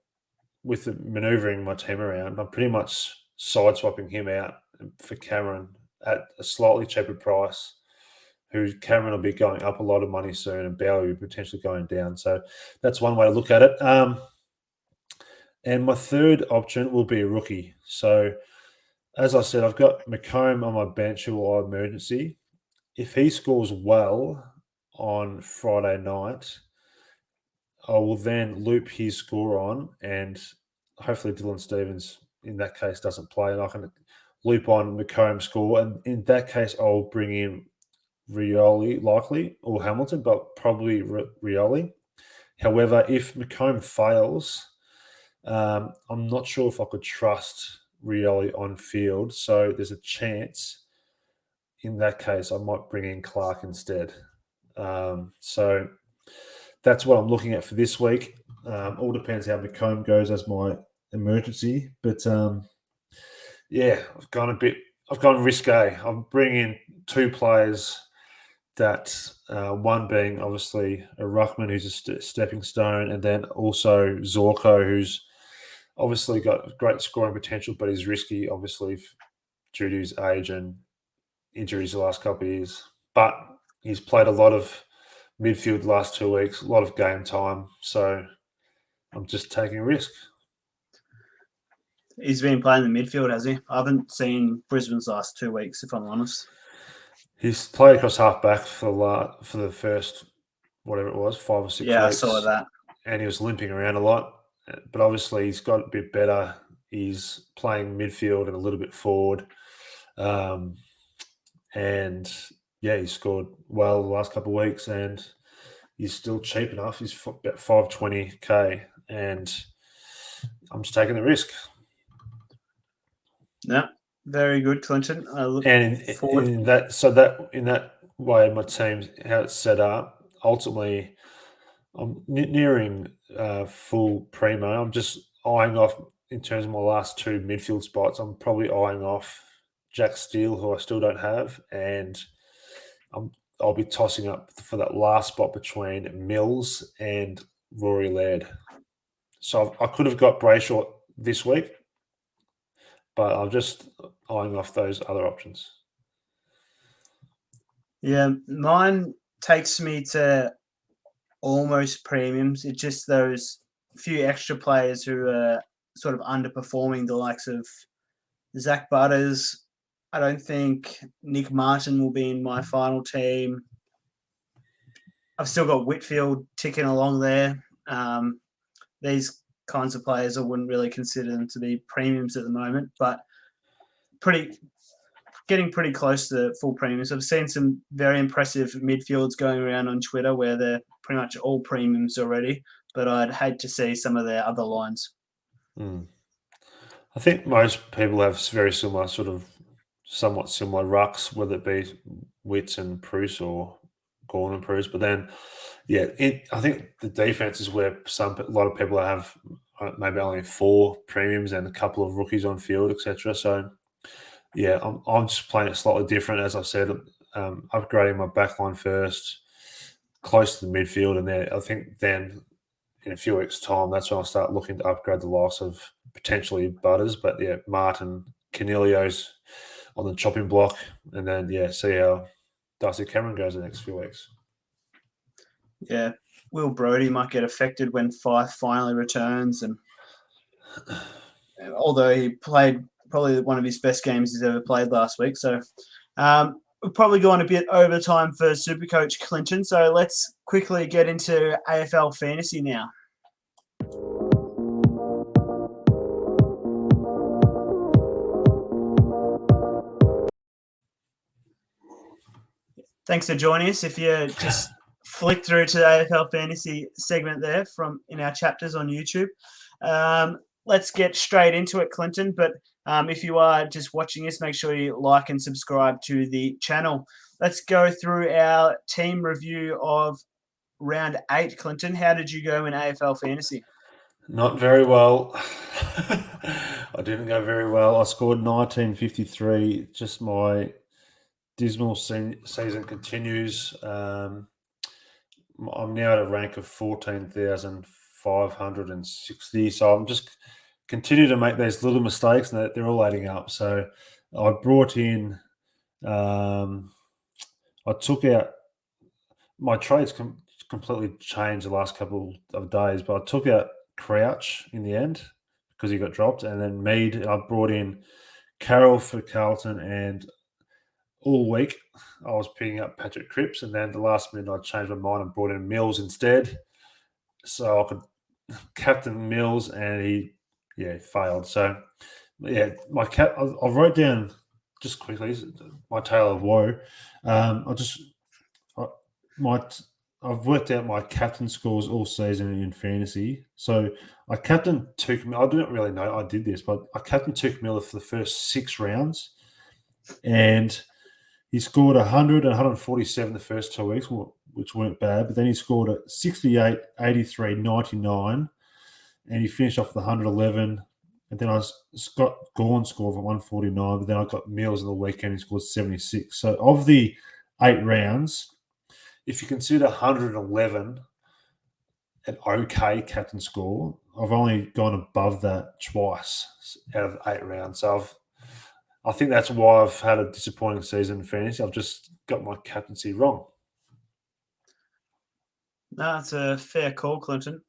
with the manoeuvring my team around. I'm pretty much side swapping him out for Cameron at a slightly cheaper price. Who Cameron will be going up a lot of money soon, and Bowley will be potentially going down. So that's one way to look at it. And my third option will be a rookie. So, as I said, I've got McComb on my bench who will emergency. If he scores well on Friday night, I will then loop his score on, and hopefully Dylan Stevens in that case doesn't play, and I can loop on McComb's score. And in that case, I'll bring in Rioli likely or Hamilton, but probably Rioli. However, if McComb fails, I'm not sure if I could trust Rioli on field. So there's a chance in that case I might bring in Clark instead. So that's what I'm looking at for this week. All depends how McComb goes as my emergency. But yeah, I've gone risque. I'm bringing two players that one being obviously a ruckman who's a stepping stone, and then also Zorko, who's obviously got great scoring potential, but is risky, obviously, due to his age and injuries the last couple of years. But he's played a lot of midfield the last 2 weeks, a lot of game time, so I'm just taking a risk. He's been playing the midfield, has he? I haven't seen Brisbane's last 2 weeks, if I'm honest. He's played across half back for the first, whatever it was, 5 or 6 weeks. Yeah, I saw that. And he was limping around a lot. But obviously he's got a bit better. He's playing midfield and a little bit forward. And yeah, he scored well the last couple of weeks, and he's still cheap enough. He's about 520k, and I'm just taking the risk. Yeah, very good, Clinton. I look forward. In that way, my team, how it's set up, ultimately, I'm nearing full primo. I'm just eyeing off in terms of my last two midfield spots. I'm probably eyeing off Jack Steele, who I still don't have, and I'll be tossing up for that last spot between Mills and Rory Laird. So I could have got Brayshaw this week, but I'm just eyeing off those other options. Yeah, mine takes me to almost premiums. It's just those few extra players who are sort of underperforming, the likes of Zach Butters. I don't think Nick Martin will be in my final team. I've still got Whitfield ticking along there. These kinds of players, I wouldn't really consider them to be premiums at the moment, but getting pretty close to full premiums. I've seen some very impressive midfields going around on Twitter where they're pretty much all premiums already, but I'd hate to see some of their other lines. I think most people have very similar, somewhat similar rucks, whether it be Witts and Bruce or Gorn and Bruce. But then, yeah, I think the defense is where a lot of people have maybe only 4 premiums and a couple of rookies on field, etc. So, yeah, I'm just playing it slightly different, as I said, upgrading my backline first, close to the midfield, and then I think then in a few weeks' time, that's when I'll start looking to upgrade the loss of potentially Butters, but yeah, Martin, Canelio's on the chopping block, and then see how Darcy Cameron goes the next few weeks. Yeah, Will Brodie might get affected when Fife finally returns, and although he played probably one of his best games he's ever played last week, so we're probably going a bit over time for Supercoach Clinton. So let's quickly get into AFL Fantasy now. Thanks for joining us. If you just flick through to the AFL Fantasy segment there from in our chapters on YouTube, let's get straight into it, Clinton. But if you are just watching this, make sure you like and subscribe to the channel. Let's go through our team review of round 8, Clinton. How did you go in AFL Fantasy? Not very well. I didn't go very well. I scored 1953. Just my dismal season continues. I'm now at a rank of 14,560. So I'm just continue to make these little mistakes, and they're all adding up. So I brought in, I took out my trades completely changed the last couple of days, but I took out Crouch in the end because he got dropped, and then Mead. I brought in Carroll for Carlton, and all week I was picking up Patrick Cripps, and then the last minute I changed my mind and brought in Mills instead, so I could captain Mills, and he failed. So yeah, I wrote down just quickly my tale of woe. I've worked out my captain scores all season in fantasy. So I captained Tuke Miller. I didn't really know I did this, but I captained Tuke Miller for the first 6 rounds, and he scored 100 and 147 the first 2 weeks, which weren't bad. But then he scored at 68, 83, 99, and he finished off with 111. And then Scott Gorn scored for 149, but then I got Mills on the weekend. He scored 76. So of the 8 rounds, if you consider 111 an okay captain score, I've only gone above that twice out of 8 rounds. So I think that's why I've had a disappointing season in fantasy. I've just got my captaincy wrong. No, that's a fair call, Clinton.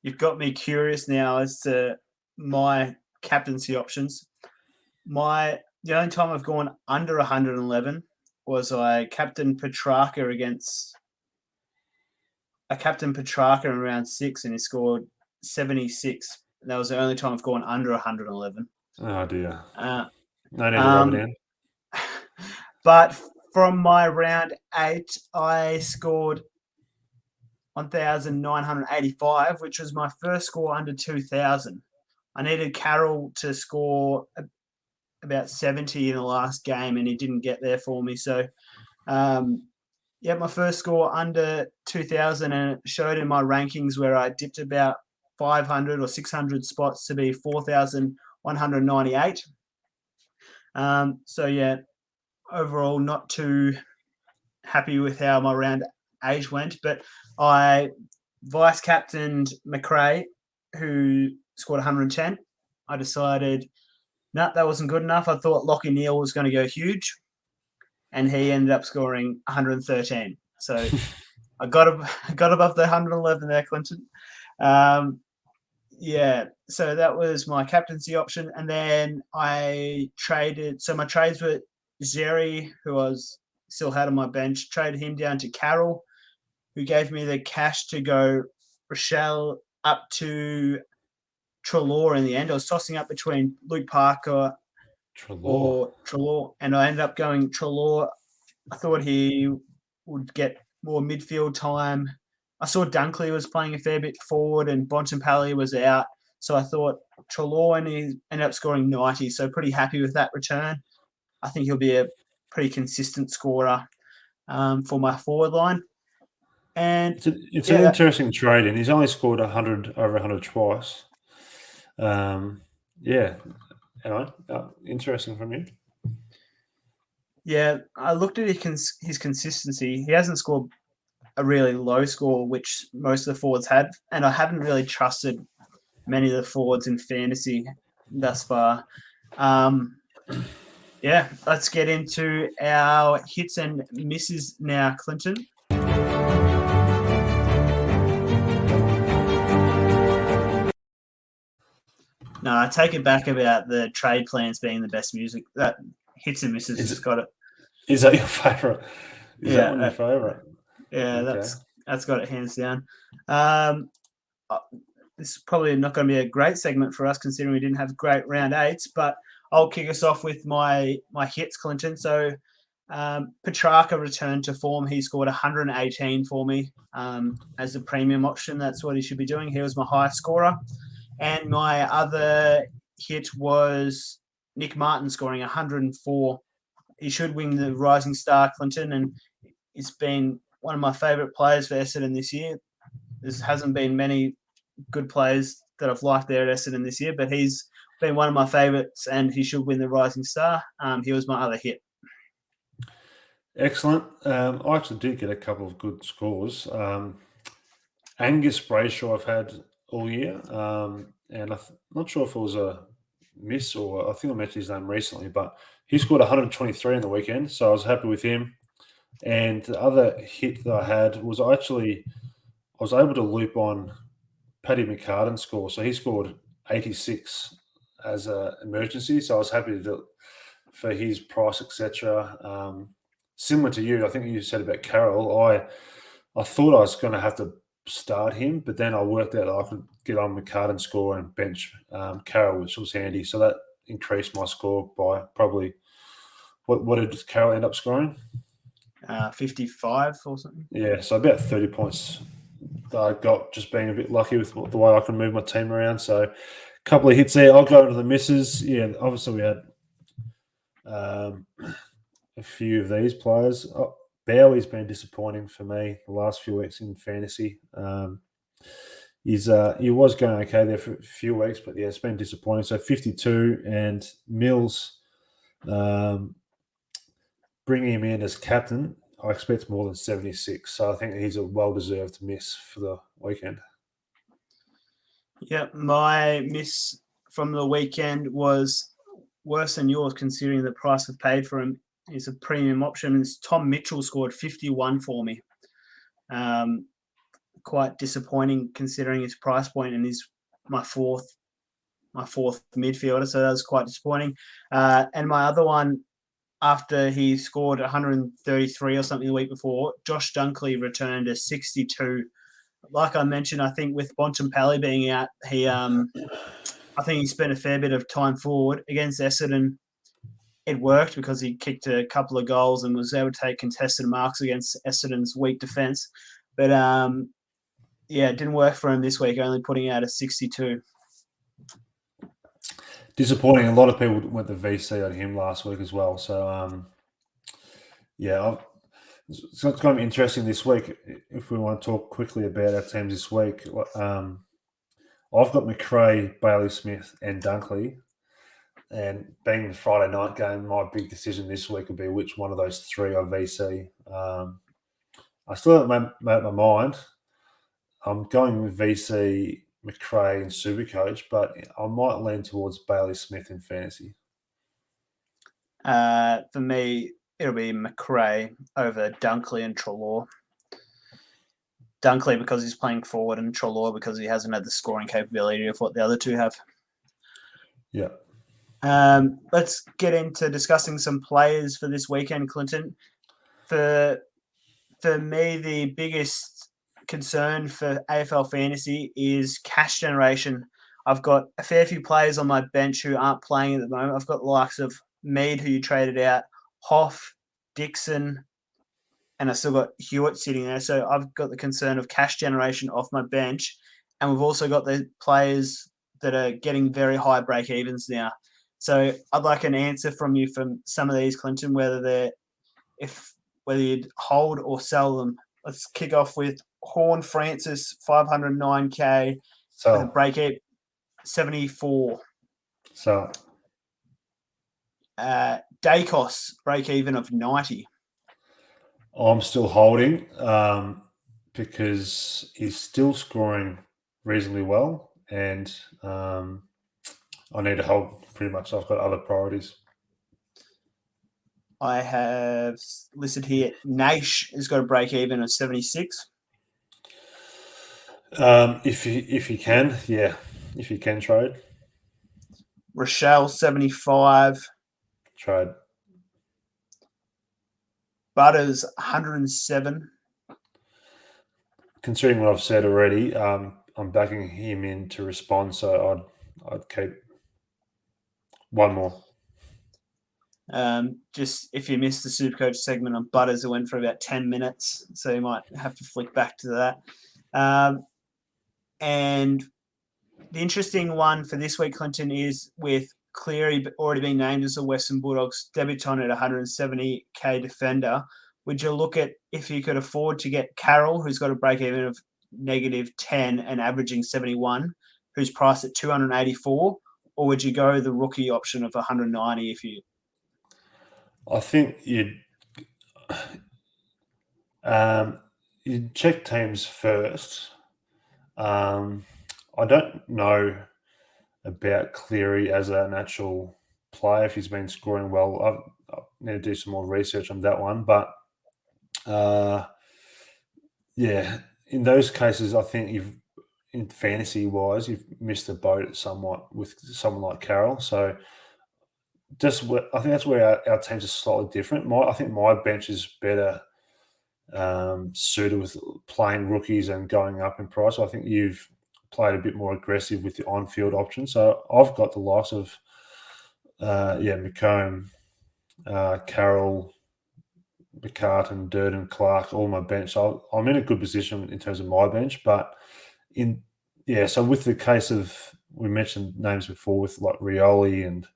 You've got me curious now as to my captaincy options. The only time I've gone under 111 was I captained Petrarca in round 6, and he scored 76. That was the only time I've gone under 111. Oh dear. No need to rub it in. But from my round 8, I scored 1,985, which was my first score under 2,000. I needed Carroll to score about 70 in the last game, and he didn't get there for me. So, my first score under 2,000, and it showed in my rankings where I dipped about 500 or 600 spots to be 4,198. Overall, not too happy with how my round 8 went, but I vice captained McRae, who scored 110. I decided, no, that wasn't good enough. I thought Lockie Neal was going to go huge, and he ended up scoring 113. So I got above the 111 there, Clinton. So that was my captaincy option. And then I traded. So my trades were Zeri, who I still had on my bench, traded him down to Carroll, who gave me the cash to go Rochelle up to Treloar in the end. I was tossing up between Luke Parker or Treloar, and I ended up going Treloar. I thought he would get more midfield time. I saw Dunkley was playing a fair bit forward, and Bontempelli was out. So I thought Treloar, and he ended up scoring 90. So pretty happy with that return. I think he'll be a pretty consistent scorer for my forward line. And it's an interesting trade, and he's only scored over 100 twice. Interesting from you. Yeah, I looked at his consistency. He hasn't scored a really low score, which most of the forwards had, and I haven't really trusted many of the forwards in fantasy thus far. Let's get into our hits and misses now, Clinton. No, I take it back about the trade plans being the best music. That hits and misses has got it. Is that your favourite? Is that one your favourite? Yeah, okay. That's got it hands down. This is probably not going to be a great segment for us, considering we didn't have great round 8s, but I'll kick us off with my hits, Clinton. So Petrarca returned to form. He scored 118 for me as a premium option. That's what he should be doing. He was my highest scorer. And my other hit was Nick Martin scoring 104. He should win the Rising Star, Clinton, and it's been one of my favourite players for Essendon this year. There hasn't been many good players that I've liked there at Essendon this year, but he's been one of my favourites, and he should win the Rising Star. He was my other hit. Excellent. I actually did get a couple of good scores. Angus Brayshaw I've had all year, and I'm not sure if it was a miss or I think I mentioned his name recently, but he scored 123 in the weekend, so I was happy with him. And the other hit that I had was I was able to loop on Paddy McCartan's score, so he scored 86 as an emergency, so I was happy to do it for his price, etc. Similar to you, I think you said about Carroll. I thought I was going to have to start him, but then I worked out I could get on McCartan's score and bench Carroll, which was handy. So that increased my score by probably what did Carroll end up scoring? 55 or something. Yeah, so about 30 points that I got just being a bit lucky with the way I can move my team around. So a couple of hits there. I'll go into the misses. Yeah, obviously we had a few of these players. Bowie's been disappointing for me the last few weeks in fantasy. He was going okay there for a few weeks, but yeah, it's been disappointing. So 52, and Mills, bringing him in as captain, I expect more than 76. So I think he's a well-deserved miss for the weekend. Yeah, my miss from the weekend was worse than yours, considering the price I've paid for him. He's a premium option. Tom Mitchell scored 51 for me. Quite disappointing considering his price point, and he's my fourth midfielder, so that was quite disappointing. And my other one, after he scored 133 or something the week before, Josh Dunkley returned a 62. Like I mentioned, I think with Bontempelli being out, I think he spent a fair bit of time forward against Essendon. It worked because he kicked a couple of goals and was able to take contested marks against Essendon's weak defence. But yeah, it didn't work for him this week, only putting out a 62. Disappointing. A lot of people went the VC on him last week as well. So, yeah, it's going to be interesting this week. If we want to talk quickly about our teams this week, I've got McRae, Bailey Smith, and Dunkley. And being the Friday night game, my big decision this week will be which one of those three I VC. I still haven't made up my mind. I'm going with VC, McRae, and Supercoach, but I might lean towards Bailey Smith in fantasy. For me, it'll be McRae over Dunkley and Treloar. Dunkley because he's playing forward, and Treloar because he hasn't had the scoring capability of what the other two have. Yeah. Let's get into discussing some players for this weekend, Clinton. For me, the biggest concern for AFL Fantasy is cash generation. I've got a fair few players on my bench who aren't playing at the moment. I've got the likes of Mead, who you traded out, Hoff, Dixon, and I still got Hewitt sitting there. So I've got the concern of cash generation off my bench. And we've also got the players that are getting very high break evens now. So I'd like an answer from you from some of these, Clinton, whether you'd hold or sell them. Let's kick off with Horn Francis, 509K, with a break even 74. So Dacos, break even of 90. I'm still holding because he's still scoring reasonably well, and I need to hold pretty much. I've got other priorities. I have listed here, Nash has got a break even of 76. If you can, yeah. If you can trade. Rochelle, 75. Trade. Butters, 107. Considering what I've said already, I'm backing him in to respond, so I'd keep one more. Just if you missed the Supercoach segment on Butters, it went for about 10 minutes, so you might have to flick back to that. And The interesting one for this week, Clinton, is with Cleary already being named as a Western Bulldogs debutant at 170k defender. Would you look at if you could afford to get Carroll, who's got a break even of -10 and averaging 71, who's priced at 284, or would you go the rookie option of 190 if you? I think you'd check teams first. I don't know about Cleary as an actual player if he's been scoring well. I need to do some more research on that one, but yeah, in those cases, I think in fantasy wise, you've missed the boat somewhat with someone like Carroll. So I think that's where our teams are slightly different. I think my bench is better suited with playing rookies and going up in price. I think you've played a bit more aggressive with the on-field option. So I've got the likes of McComb, Carroll, McCartan, Durden, Clark, all my bench. So I'm in a good position in terms of my bench, but so with the case of we mentioned names before with like Rioli and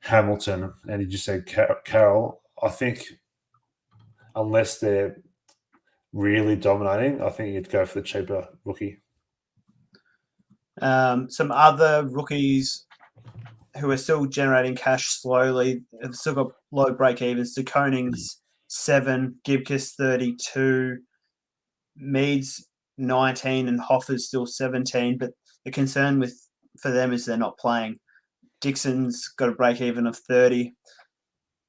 Hamilton, and you just said Carroll. I think unless they're really dominating, I think you'd go for the cheaper rookie. Some other rookies who are still generating cash slowly have still got low break evens. De Koning's 7, Gibcus 32, Mead's 19, and Hoffer's still 17. But the concern for them is they're not playing. Dixon's got a break even of 30.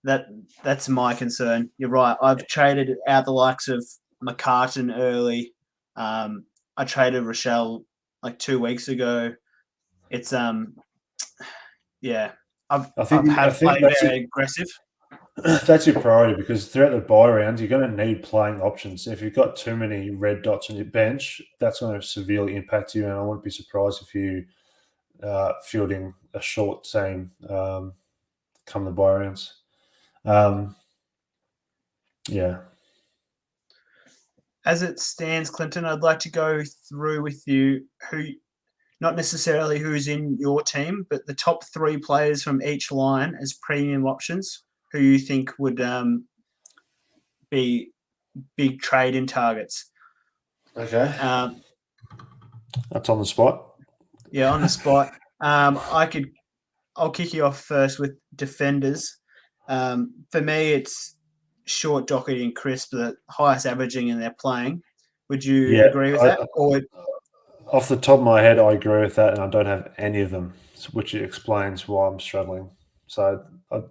That's my concern. You're right. I've traded out the likes of McCartan early. I traded Rochelle like 2 weeks ago. It's yeah. I've played very aggressive. That's your priority because throughout the bye rounds, you're going to need playing options. If you've got too many red dots on your bench, that's going to severely impact you. And I wouldn't be surprised if you fielding a short team come the bye rounds. Yeah. As it stands, Clinton, I'd like to go through with you not necessarily who's in your team, but the top 3 players from each line as premium options who you think would be big trade-in targets. Okay. That's on the spot. Yeah, on the spot. I'll kick you off first with defenders. For me, it's Short, Doherty, and Crisp, the highest averaging in their playing. Would you agree with that? Or off the top of my head, I agree with that, and I don't have any of them, which explains why I'm struggling. So I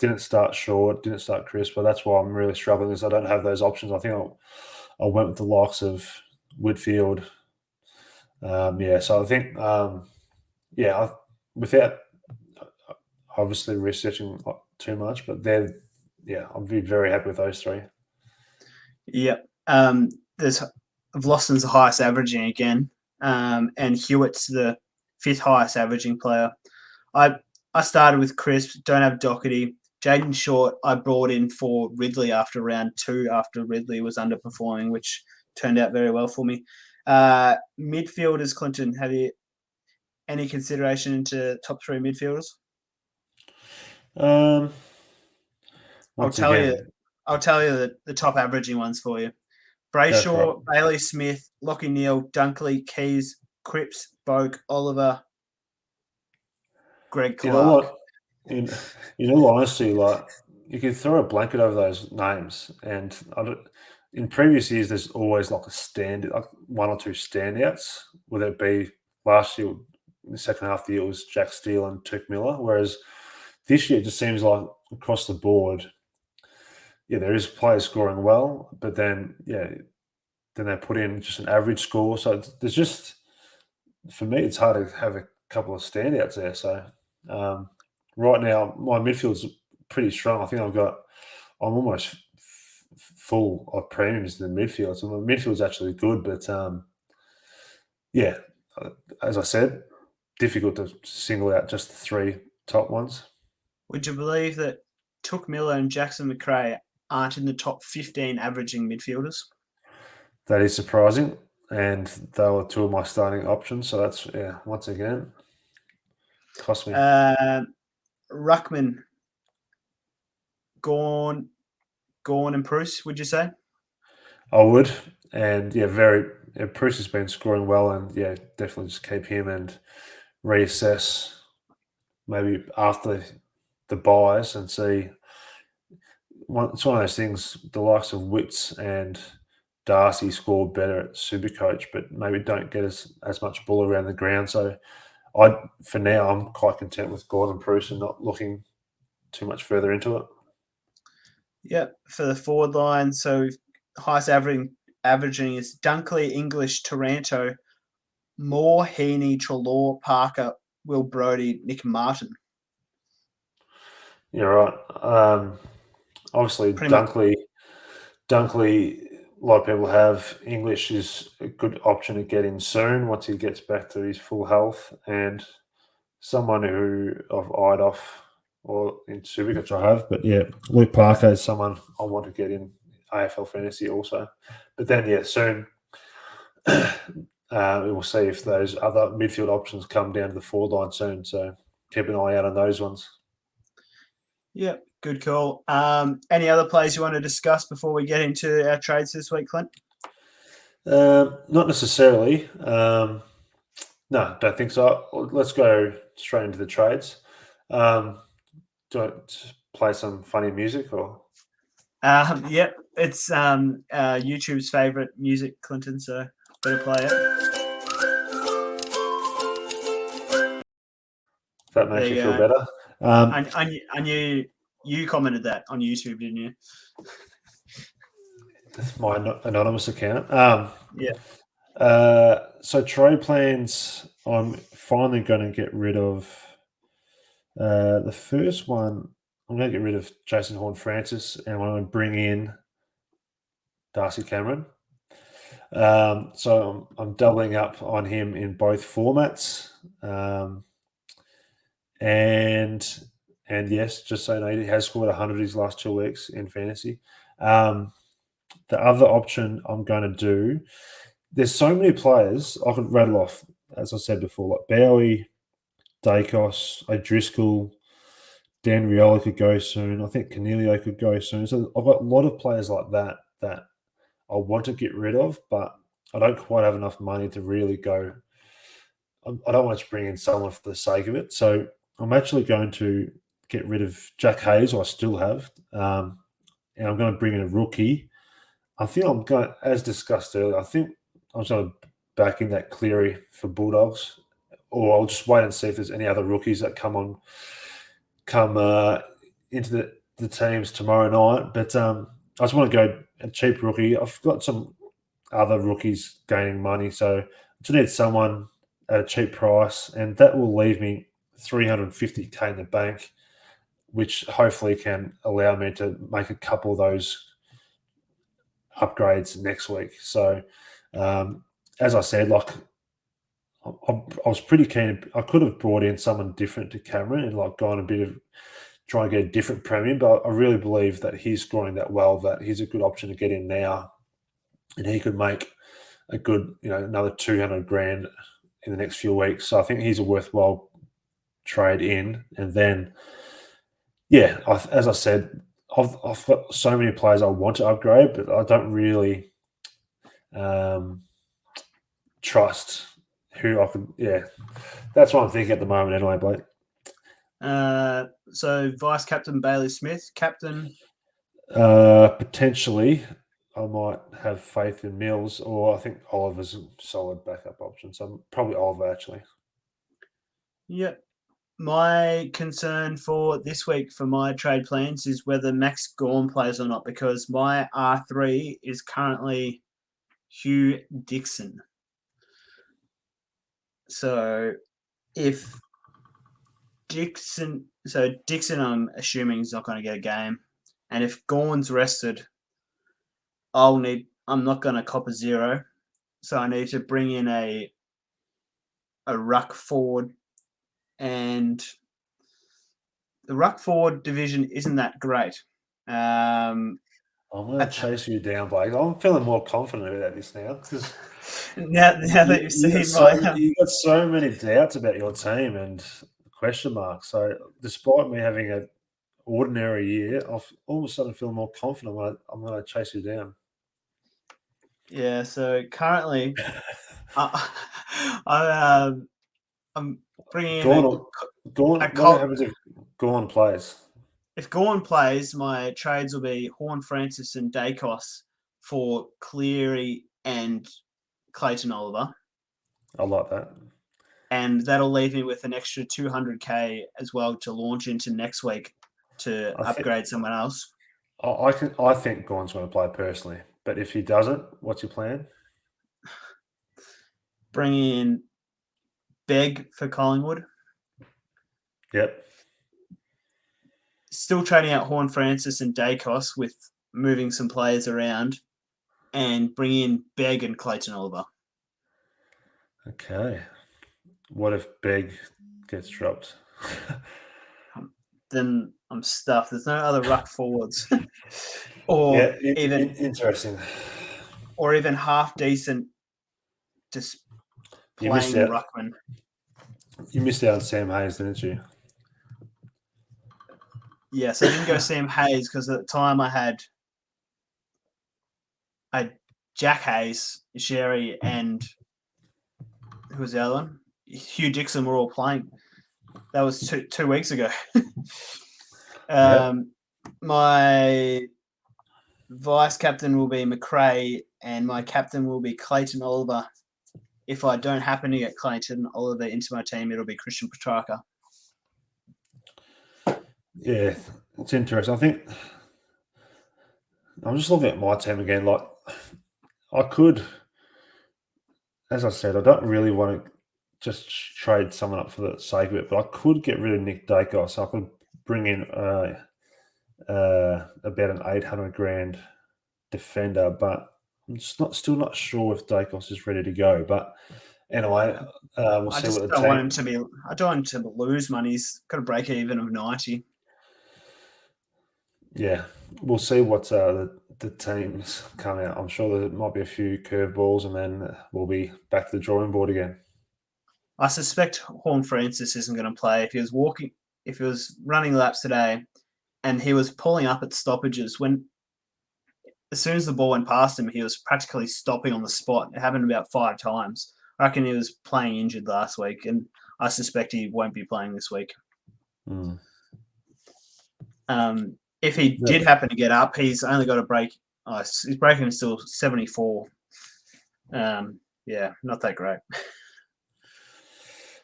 didn't start Short, didn't start Crisp, but that's why I'm really struggling is I don't have those options. I think I went with the likes of Whitfield. So I think without obviously researching too much, but I'll be very happy with those 3. Yep. There's Vlosson's the highest averaging again, and Hewitt's the 5th highest averaging player. I started with Crisp, don't have Doherty. Jaden Short, I brought in for Ridley after round 2, after Ridley was underperforming, which turned out very well for me. Midfielders, Clinton, have you any consideration into top 3 midfielders? I'll tell you the top averaging ones for you. Brayshaw, Bailey Smith, Lockie Neal, Dunkley, Keys, Cripps, Boak, Oliver, Greg Clark. In all honesty, like you can throw a blanket over those names, and in previous years, there's always like like 1 or 2 standouts. Whether it be last year, in the second half of the year, it was Jack Steele and Tuke Miller. Whereas this year, it just seems like across the board, there is players scoring well, but then they put in just an average score. So there's just, for me, it's hard to have a couple of standouts there. So right now, my midfield's pretty strong. I think I'm almost full of premiums in the midfield. So my midfield's actually good, but as I said, difficult to single out just the 3 top ones. Would you believe that Tuke Miller and Jackson McRae aren't in the top 15 averaging midfielders? That is surprising. and they were two of my starting options. So that's once again cost me. Ruckman, Gorn, and Bruce, would you say? I would, and very. Bruce has been scoring well, and definitely just keep him and reassess maybe after the buys and see. It's one of those things. The likes of Wits and Darcy score better at Supercoach, but maybe don't get as much ball around the ground. So for now, I'm quite content with Gordon Bruce and not looking too much further into it. Yep, for the forward line. So highest averaging is Dunkley, English, Taranto, Moore, Heaney, Trelaw, Parker, Will Brodie, Nick Martin. You're right. Obviously, Pretty much. Dunkley, a lot of people have. English is a good option to get in soon once he gets back to his full health. And someone who I've eyed off or in Supercoach I have. But Luke Parker is someone I want to get in AFL Fantasy also. But then, soon we'll see if those other midfield options come down to the forward line soon. So keep an eye out on those ones. Yep, good call. Any other players you want to discuss before we get into our trades this week, Clint? Not necessarily. No, don't think so. Let's go straight into the trades. Do I play some funny music or? Yep, it's YouTube's favorite music, Clinton. So better play it. That makes you feel better. I knew you commented that on YouTube, didn't you? That's my anonymous account. Yeah. So trade plans. I'm finally going to get rid of the first one. I'm going to get rid of Jason Horn-Francis, and I'm going to bring in Darcy Cameron. So I'm doubling up on him in both formats. And yes, just so you know, he has scored 100 his last 2 weeks in fantasy. The other option I'm going to do, there's so many players I could rattle off, as I said before, like Bowie, Dacos, O'Driscoll, Dan Riola could go soon. I think Canelio could go soon. So I've got a lot of players like that I want to get rid of, but I don't quite have enough money to really go. I don't want to bring in someone for the sake of it. So I'm actually going to get rid of Jack Hayes, who I still have, and I'm going to bring in a rookie. I think I'm going, as discussed earlier, I think I'm going to back in that Cleary for Bulldogs, or I'll just wait and see if there's any other rookies that come into the teams tomorrow night. But I just want to go a cheap rookie. I've got some other rookies gaining money, so I just need someone at a cheap price, and that will leave me 350k in the bank, which hopefully can allow me to make a couple of those upgrades next week. So, as I said, like I was pretty keen. I could have brought in someone different to Cameron and like gone a bit of trying to get a different premium, but I really believe that he's scoring that well, that he's a good option to get in now, and he could make a good, another 200 grand in the next few weeks. So I think he's a worthwhile trade in. And then, as I said, I've got so many players I want to upgrade, but I don't really trust who I could. Yeah, that's what I'm thinking at the moment, anyway, Blake. So vice captain Bailey Smith, captain. Potentially, I might have faith in Mills, or I think Oliver's a solid backup option. So probably Oliver, actually. Yep. My concern for this week for my trade plans is whether Max Gorn plays or not, because my R3 is currently Hugh Dixon. So if Dixon, I'm assuming is not going to get a game, and if Gorn's rested, I'm not going to cop a 0, so I need to bring in a ruck forward, and the ruck forward division isn't that great. I'm going to chase you down, Blake. I'm feeling more confident about this now because Now that you've seen You got so many doubts about your team and question marks. So despite me having an ordinary year, all of a sudden feel more confident when I'm going to chase you down. yeah. So currently, I, I'm bringing in a What happens if Gorn plays? If Gorn plays, my trades will be Horn Francis and Dacos for Cleary and Clayton Oliver. I like that. And that'll leave me with an extra 200k as well to launch into next week to upgrade someone else. I think Gorn's going to play personally, but if he doesn't, what's your plan? Bring in Beg for Collingwood. Yep. Still trading out Horn Francis and Dacos with moving some players around, and bring in Beg and Clayton Oliver. Okay. What if Beg gets dropped? Then I'm stuffed. There's no other ruck forwards, or interesting, or even half decent, just playing ruckman. You missed out on Sam Hayes, didn't you? Yes, I didn't go Sam Hayes because at the time I had Jack Hayes, Sherry, and who was the other one? Hugh Dixon were all playing. That was two weeks ago. My vice captain will be McRae, and my captain will be Clayton Oliver. If I don't happen to get Clayton Oliver into my team, it'll be Christian Petrarca. Yeah, it's interesting. I think I'm just looking at my team again. Like, I could, as I said, I don't really want to just trade someone up for the sake of it, but I could get rid of Nick Dacos. So I could bring in about an 800 grand defender, but I'm just still not sure if Dacos is ready to go. But anyway, we'll see what the team. I don't want him to lose money. He's got a break even of 90. Yeah, we'll see what the teams come out. I'm sure there might be a few curveballs, and then we'll be back to the drawing board again. I suspect Horn Francis isn't going to play. If he was running laps today, and he was pulling up at stoppages as soon as the ball went past him, he was practically stopping on the spot. It happened about 5 times. I reckon he was playing injured last week, and I suspect he won't be playing this week. Mm. If he did happen to get up, he's only got a break. His breaking is still 74. Yeah, not that great.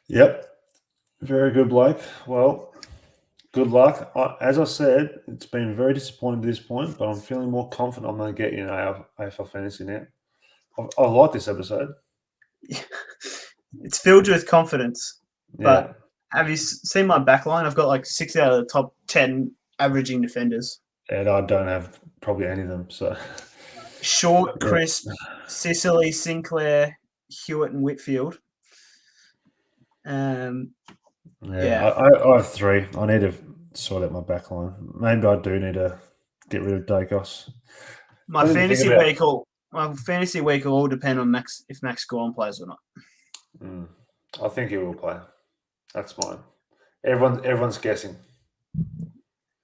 Yep. Very good, bloke. Well, good luck. As I said, it's been very disappointing to this point, but I'm feeling more confident I'm going to get you in AFL Fantasy now. I like this episode. It's filled with confidence. But have you seen my backline? I've got like 6 out of the top 10 averaging defenders. And I don't have probably any of them. So Short, Crisp, Sicily, Sinclair, Hewitt, and Whitfield. I have 3. I need to sort out my backline. Maybe I do need to get rid of Dacos. My fantasy week will all depend on if Max Gorn plays or not. I think he will play. That's mine. Everyone's guessing.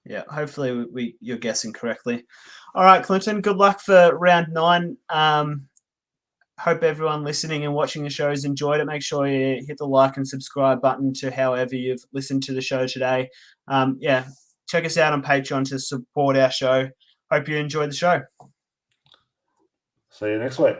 Yeah, hopefully you're guessing correctly. All right, Clinton, good luck for round 9. Hope everyone listening and watching the show has enjoyed it. Make sure you hit the like and subscribe button to however you've listened to the show today. Check us out on Patreon to support our show. Hope you enjoyed the show. See you next week.